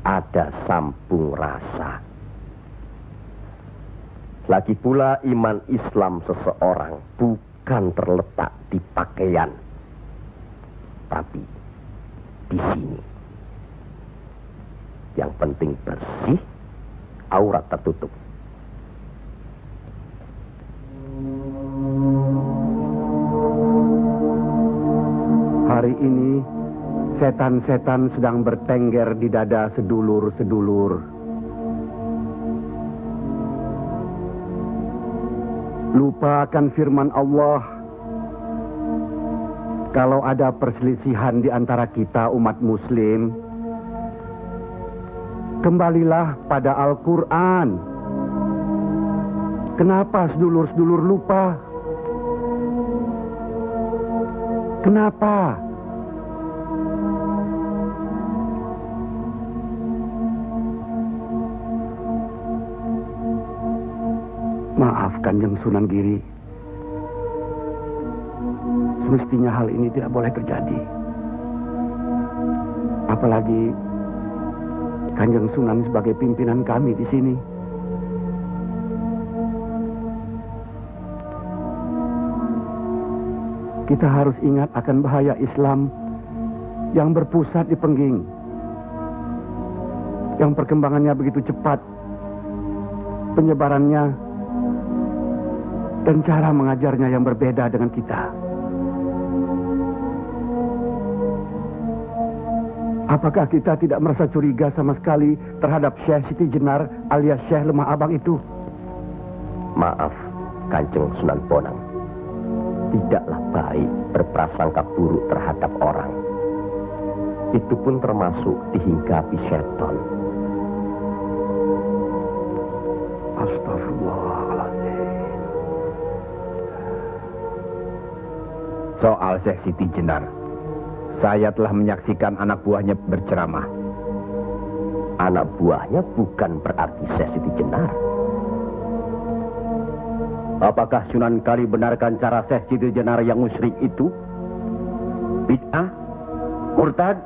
Ada sambung rasa. Lagi pula iman Islam seseorang bukan terletak di pakaian, tapi di sini. Yang penting bersih, aurat tertutup. Hari ini, setan-setan sedang bertengger di dada sedulur-sedulur. Lupa akan firman Allah. Kalau ada perselisihan di antara kita umat muslim, kembalilah pada Al-Quran. Kenapa sedulur-sedulur lupa? Kenapa? Maaf Kanjeng Sunan Giri. Semestinya hal ini tidak boleh terjadi. Apalagi Kanjeng Sunan sebagai pimpinan kami di sini. Kita harus ingat akan bahaya Islam yang berpusat di Pengging, yang perkembangannya begitu cepat, penyebarannya dan cara mengajarnya yang berbeda dengan kita. Apakah kita tidak merasa curiga sama sekali terhadap Syekh Siti Jenar alias Syekh Lemah Abang itu? Maaf, Kanjeng Sunan Bonang. Tidaklah baik berprasangka buruk terhadap orang. Itu pun termasuk dihinggapi setan. Astagfirullahaladzim. Soal Syekh Siti Jenar, saya telah menyaksikan anak buahnya berceramah. Anak buahnya bukan berarti Syekh Siti Jenar. Apakah Sunan Kali benarkan cara Syekh Siti Jenar yang musyrik itu? Bid'ah? Murtad?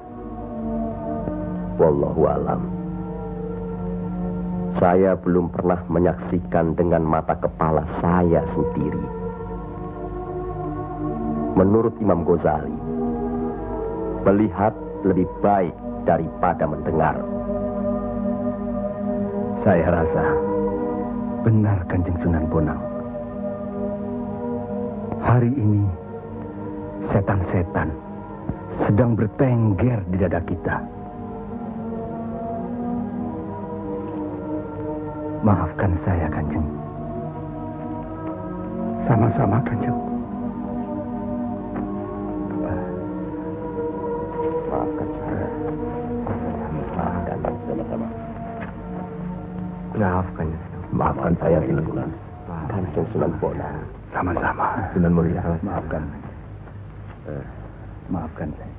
Wallahu alam. Saya belum pernah menyaksikan dengan mata kepala saya sendiri. Menurut Imam Ghazali, melihat lebih baik daripada mendengar. Saya rasa benar Kanjeng Sunan Bonang. Hari ini setan-setan sedang bertengger di dada kita. Maafkan saya, Kanjeng. Sama-sama, Kanjeng. Maafkan saya. Maafkan sama-sama. Maafkan saya, Sunan. Kanjeng Sunan Bonang. Sama-sama. Sunan Muria. Maafkan. Maafkan saya.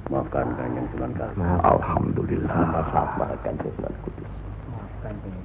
Maafkan Kanjeng Sunan Kali. Alhamdulillah. Maafkan Kanjeng Sunan Kudus. Maafkan saya.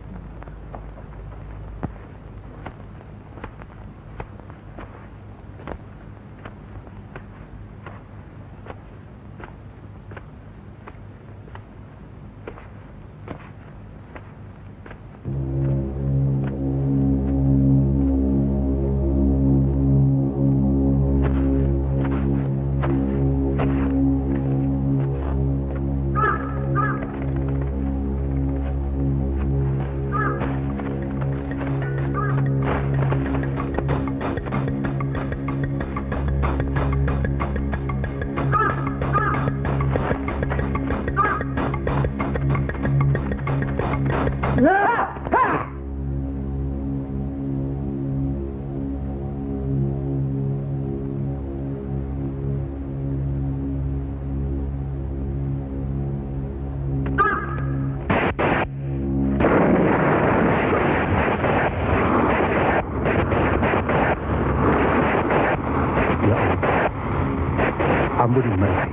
Ampuni mereka.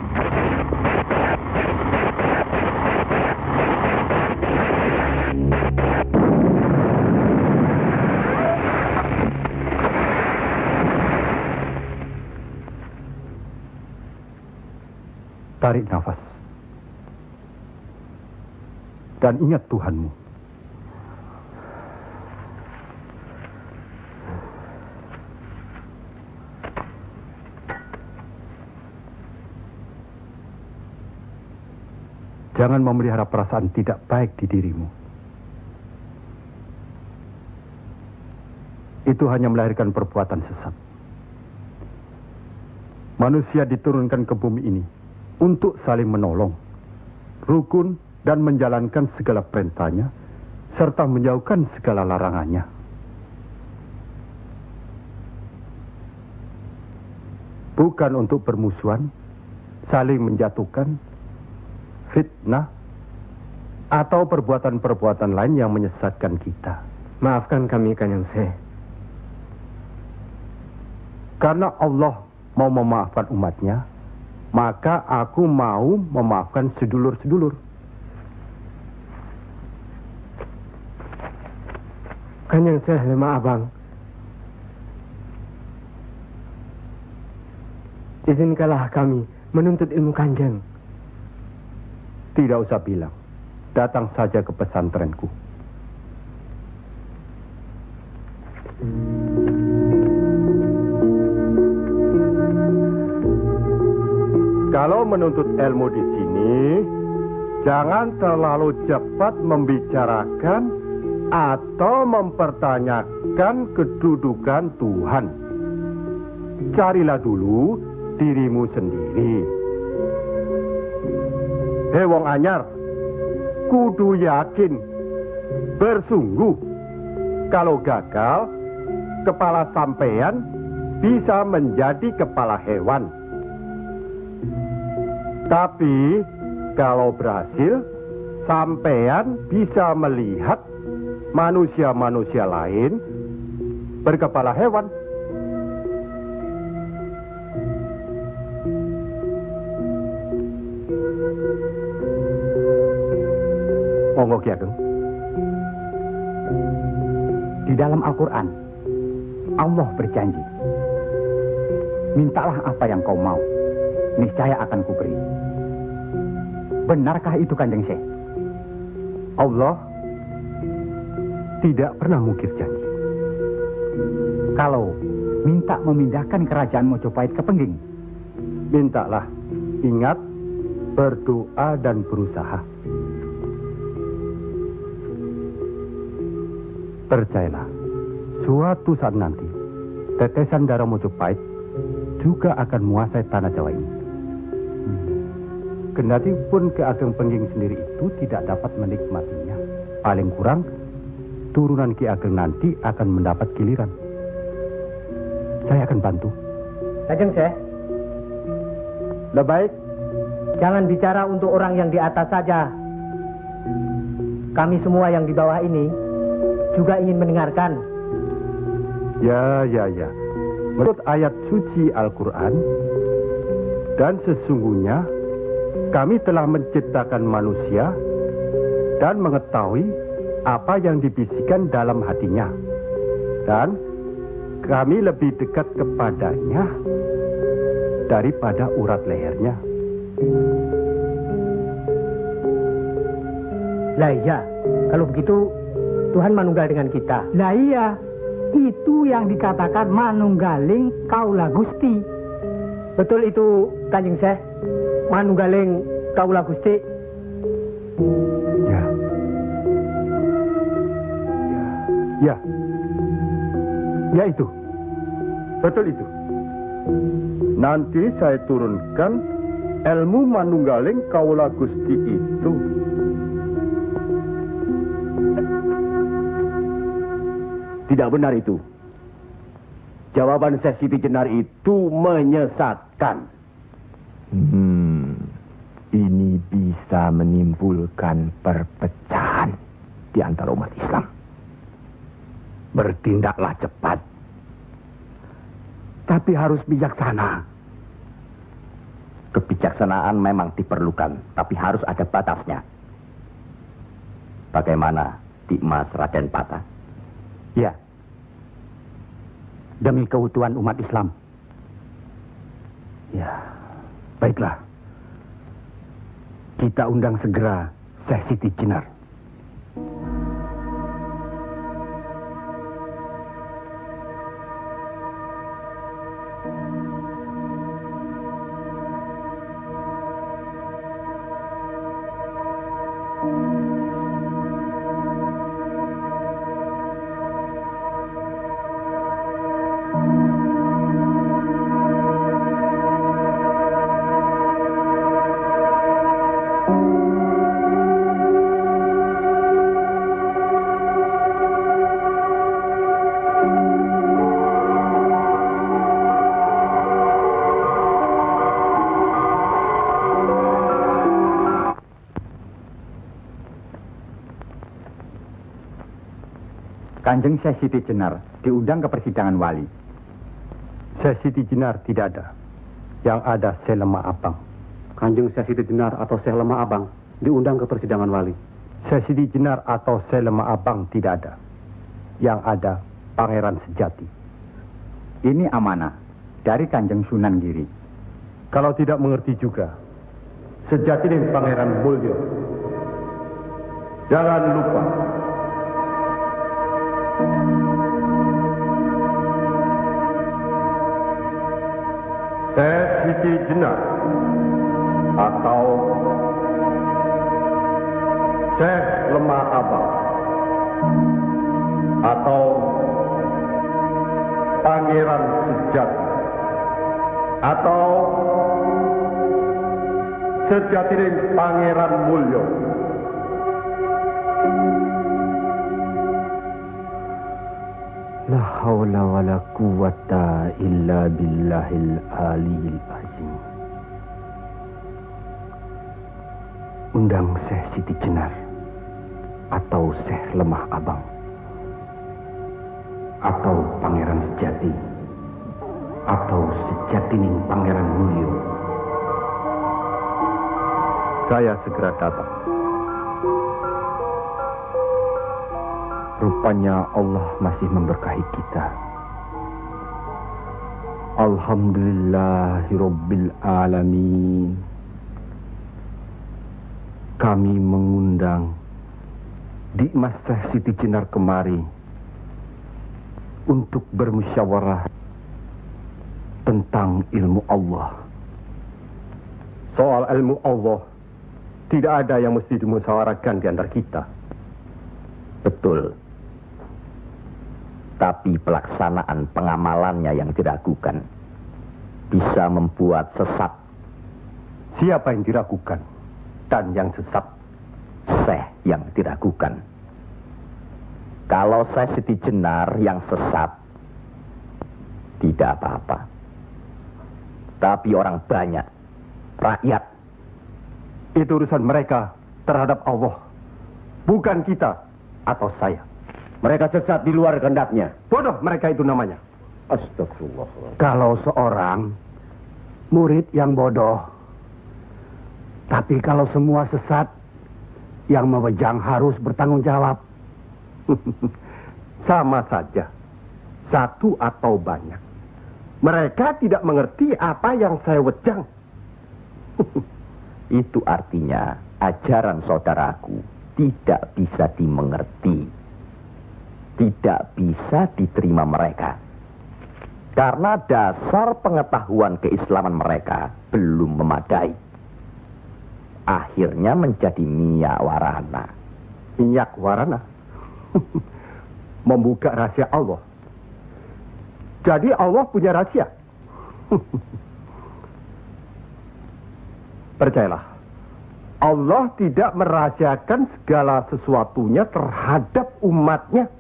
Tarik nafas. Dan ingat Tuhanmu. Jangan memelihara perasaan tidak baik di dirimu. Itu hanya melahirkan perbuatan sesat. Manusia diturunkan ke bumi ini untuk saling menolong, rukun, dan menjalankan segala perintahnya, serta menjauhkan segala larangannya. Bukan untuk bermusuhan, saling menjatuhkan, fitnah, atau perbuatan-perbuatan lain yang menyesatkan kita. Maafkan kami, Kanjeng Syekh. Karena Allah mau memaafkan umatnya, maka aku mau memaafkan sedulur-sedulur. Kanjeng Syekh Lemah Abang, izinkanlah kami menuntut ilmu Kanjeng. Tidak usah bilang. Datang saja ke pesantrenku. Kalau menuntut ilmu di sini, jangan terlalu cepat membicarakan atau mempertanyakan kedudukan Tuhan. Carilah dulu dirimu sendiri. Hei wong anyar, kudu yakin, bersungguh. Kalau gagal, kepala sampean bisa menjadi kepala hewan. Tapi kalau berhasil, sampean bisa melihat manusia-manusia lain berkepala hewan. Monggo Ki Ageng. Di dalam Al-Quran, Allah berjanji, mintalah apa yang kau mau, niscaya akan kuberi. Benarkah itu, Kanjeng Syekh? Allah tidak pernah mungkir janji. Kalau minta memindahkan kerajaan Mojopahit ke Pengging, mintalah. Ingat, berdoa dan berusaha. Percayalah, suatu saat nanti, tetesan darah Mojopahit juga akan menguasai tanah Jawa ini. Kendati pun Ki Ageng Pengging sendiri itu tidak dapat menikmatinya. Paling kurang, turunan Ki Ageng nanti akan mendapat giliran. Saya akan bantu. Kanjeng Syekh, Lebih baik, jangan bicara untuk orang yang di atas saja. Kami semua yang di bawah ini juga ingin mendengarkan. ya. Menurut ayat suci Al-Quran, dan sesungguhnya kami telah menciptakan manusia dan mengetahui apa yang dibisikkan dalam hatinya. Dan kami lebih dekat kepadanya daripada urat lehernya. Lah iya, kalau begitu Tuhan manunggal dengan kita. Lah iya, itu yang dikatakan manunggaling kaula Gusti. Betul itu, Kanjeng Syekh. Manunggaling kaula Gusti. Ya itu. Betul itu. Nanti saya turunkan ilmu manunggaling kaula Gusti itu. Tidak benar itu. Jawaban Syekh Siti Jenar itu menyesatkan. Ini bisa menimbulkan perpecahan di antara umat Islam. Bertindaklah cepat. Tapi harus bijaksana. Kebijaksanaan memang diperlukan, tapi harus ada batasnya. Bagaimana, Mas Raden Patah? ya, demi keutuhan umat Islam. Ya, baiklah. Kita undang segera Syekh Siti Jenar. Kanjeng Syekh Siti Jenar diundang ke persidangan wali. Syekh Siti Jenar tidak ada. Yang ada Syekh Lemah Abang. Kanjeng Syekh Siti Jenar atau Syekh Lemah Abang diundang ke persidangan wali. Syekh Siti Jenar atau Syekh Lemah Abang tidak ada. Yang ada Pangeran Sejati. Ini amanah dari Kanjeng Sunan Giri. Kalau tidak mengerti juga, Sejati dan Pangeran Mulyo. Jangan lupa. Syekh Siti Jenar atau Syekh Lemah Abang atau Pangeran Sejati atau Sejati dan Pangeran Mulyo. La haula wa la quwata illa billahil aliyil azim. Undang Syekh Siti Jenar atau Syekh Lemah Abang atau Pangeran Sejati atau Sejatining Pangeran Mulyo. Saya segera datang. Rupanya Allah masih memberkahi kita. Alhamdulillahirabbil alamin. Kami mengundang Dimas Syekh Siti Jenar kemari untuk bermusyawarah tentang ilmu Allah. Soal ilmu Allah, tidak ada yang mesti dimusyawarahkan di antara kita. Betul. Tapi pelaksanaan pengamalannya yang diragukan bisa membuat sesat. Siapa yang diragukan dan yang sesat? Syekh yang diragukan. Kalau Syekh Siti Jenar yang sesat, tidak apa-apa. Tapi orang banyak, rakyat, itu urusan mereka terhadap Allah, bukan kita atau saya. Mereka sesat di luar kehendaknya. Bodoh mereka itu namanya. Astagfirullah. Kalau seorang murid yang bodoh, tapi kalau semua sesat, yang memegang harus bertanggung jawab. Sama saja, satu atau banyak. Mereka tidak mengerti apa yang saya wejang. Itu artinya ajaran saudaraku tidak bisa dimengerti, tidak bisa diterima mereka. Karena dasar pengetahuan keislaman mereka belum memadai. Akhirnya menjadi miyak warana. Minyak warana? Membuka rahasia Allah. Jadi Allah punya rahasia. Percayalah, Allah tidak merahasiakan segala sesuatunya terhadap umatnya.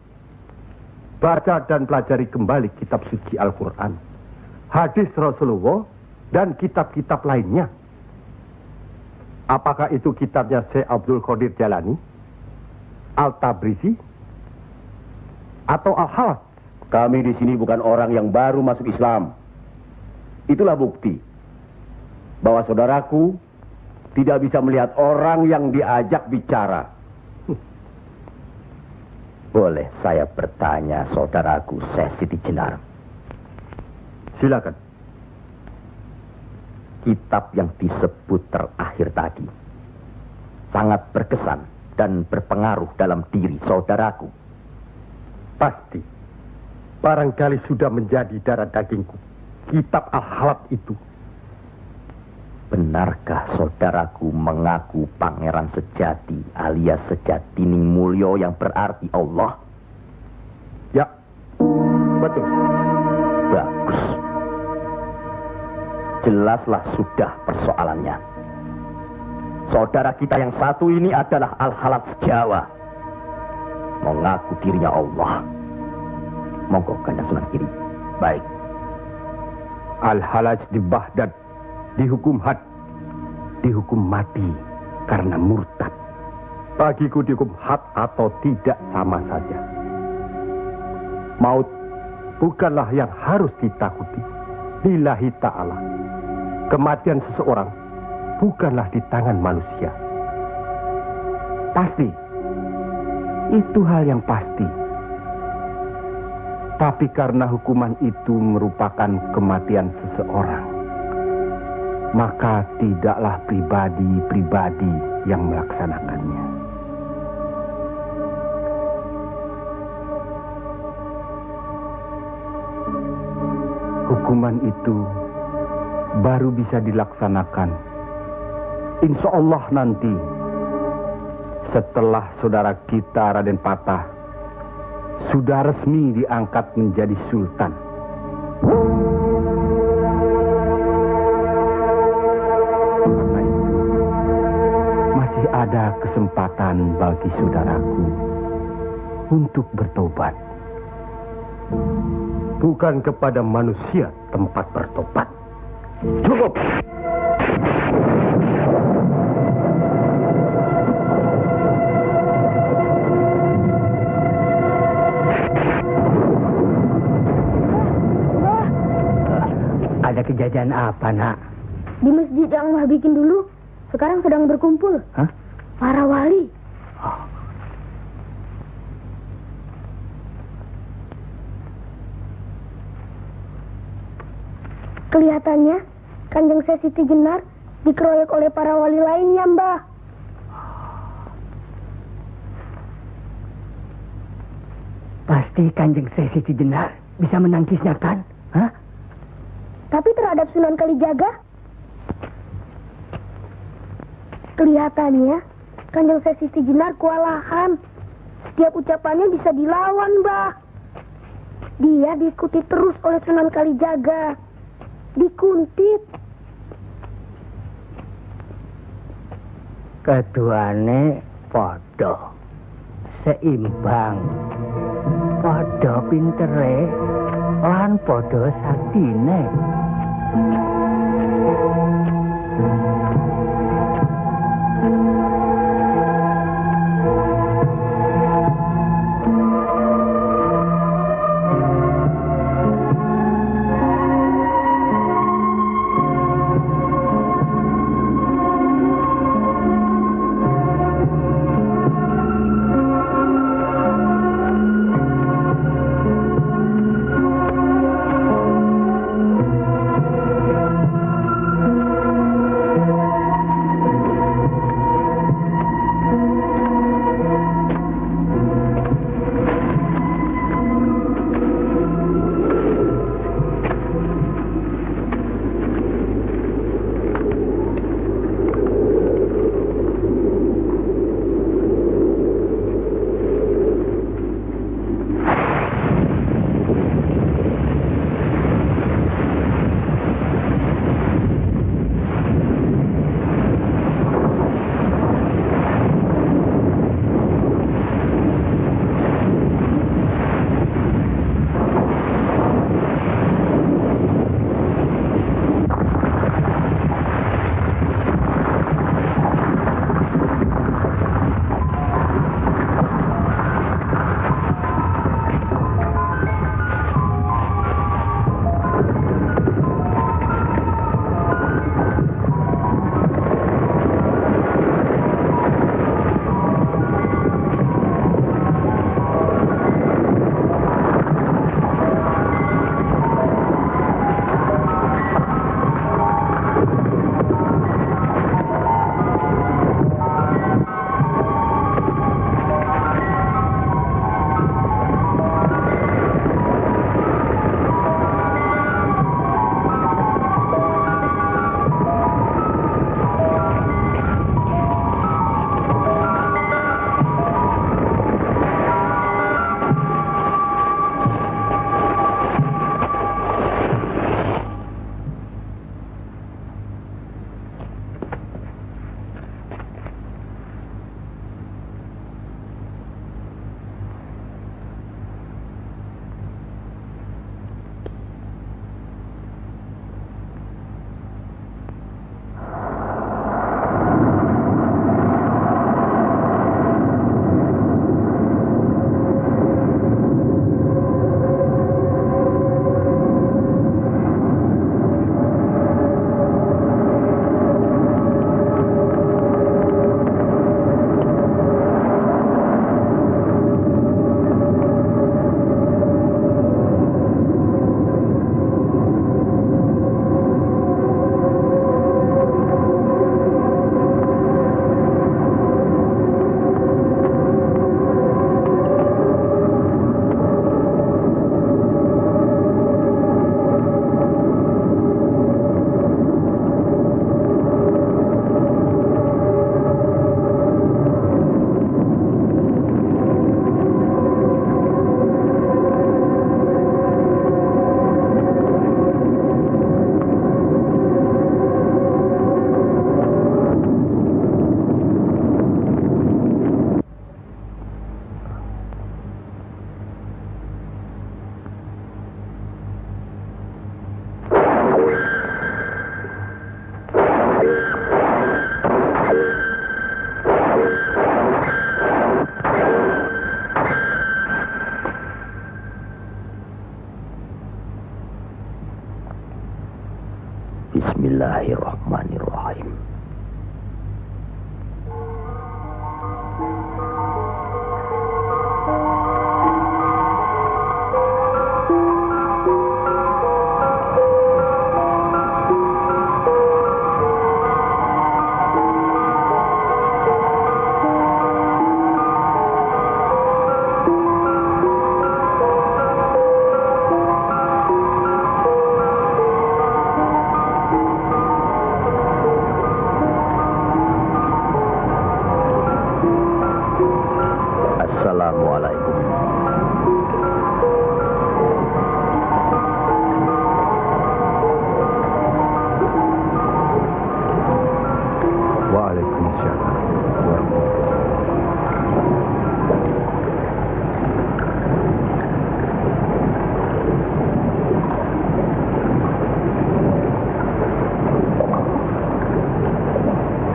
Baca dan pelajari kembali kitab suci Al-Quran, hadis Rasulullah, dan kitab-kitab lainnya. Apakah itu kitabnya Syekh Abdul Qadir Jalani, Al-Tabrizi, atau Al-Halas? Kami di sini bukan orang yang baru masuk Islam. Itulah bukti bahwa saudaraku tidak bisa melihat orang yang diajak bicara. Boleh saya bertanya, saudaraku Syekh Siti Jenar? Silakan. Kitab yang disebut terakhir tadi sangat berkesan dan berpengaruh dalam diri saudaraku. Pasti. Barangkali sudah menjadi darah dagingku. Kitab Al-Halat itu. Benarkah saudaraku mengaku pangeran sejati alias Sejatining Mulyo yang berarti Allah? Ya, betul. Bagus. Jelaslah sudah persoalannya. Saudara kita yang satu ini adalah Al-Halat Jawa. Mengaku dirinya Allah. Monggo Kanjeng Sunan Giri. Baik. Al-Halaj di Baghdad dihukum had, dihukum mati karena murtad. Bagiku dihukum had atau tidak sama saja. Maut bukanlah yang harus ditakuti. Lillahi ta'ala. Kematian seseorang bukanlah di tangan manusia. Pasti. Itu hal yang pasti. Tapi karena hukuman itu merupakan kematian seseorang, maka tidaklah pribadi-pribadi yang melaksanakannya. Hukuman itu baru bisa dilaksanakan, insya Allah nanti, setelah saudara kita Raden Patah sudah resmi diangkat menjadi sultan. Karena itu, masih ada kesempatan bagi saudaraku untuk bertobat. Bukan kepada manusia tempat bertobat. Cukup! Ada kejadian apa, Nak? Di masjid yang Mbah bikin dulu, sekarang sedang berkumpul. Hah? Para wali. Kelihatannya Kanjeng Sesiti Jenar dikeroyok oleh para wali lainnya, Mbah. Pasti Kanjeng Sesiti Jenar bisa menangkisnya, kan? Hah? Tapi terhadap Sunan Kalijaga, kelihatannya Kanjeng Sesiti Jenar kewalahan. Setiap ucapannya bisa dilawan, Mbah. Dia diikuti terus oleh Sunan Kalijaga. Dikuntit. Keduane podo seimbang, podo pintere lan podo saktine.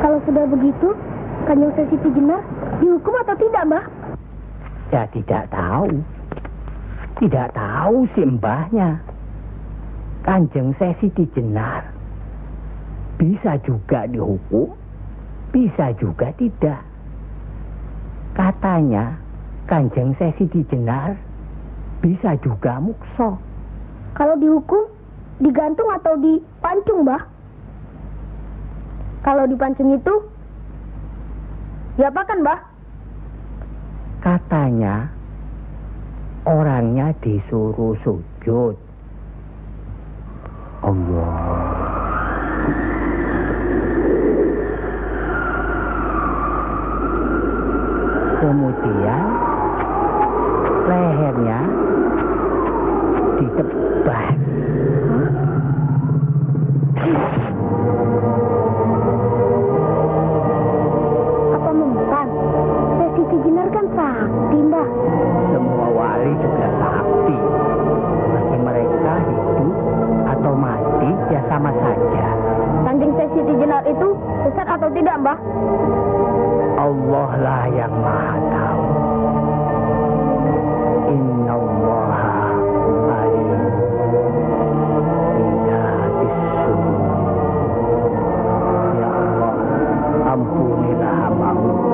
Kalau sudah begitu, Kanjeng Sesiti Jenar dihukum atau tidak, Mbah? Ya tidak tahu. Tidak tahu si mbahnya. Kanjeng Sesiti Jenar bisa juga dihukum, bisa juga tidak. Katanya Kanjeng Sesiti Jenar bisa juga mukso. Kalau dihukum, digantung atau dipancung, Mbah? Kalau dipancung itu, diapakan, Mbah? Katanya orangnya disuruh sujud. Allah. Kemudian lehernya ditebas. Apa membukan? Sesiti Jenar kan sakti, Mbah. Semua wali juga sakti. Bagi mereka hidup atau mati ya sama saja. Kanjeng Sesiti Jenar itu sesat atau tidak, Mbah? Allah lah yang maha tahu. Innallaha alim bidatis sudur. Ya Allah, ampunilah hambamu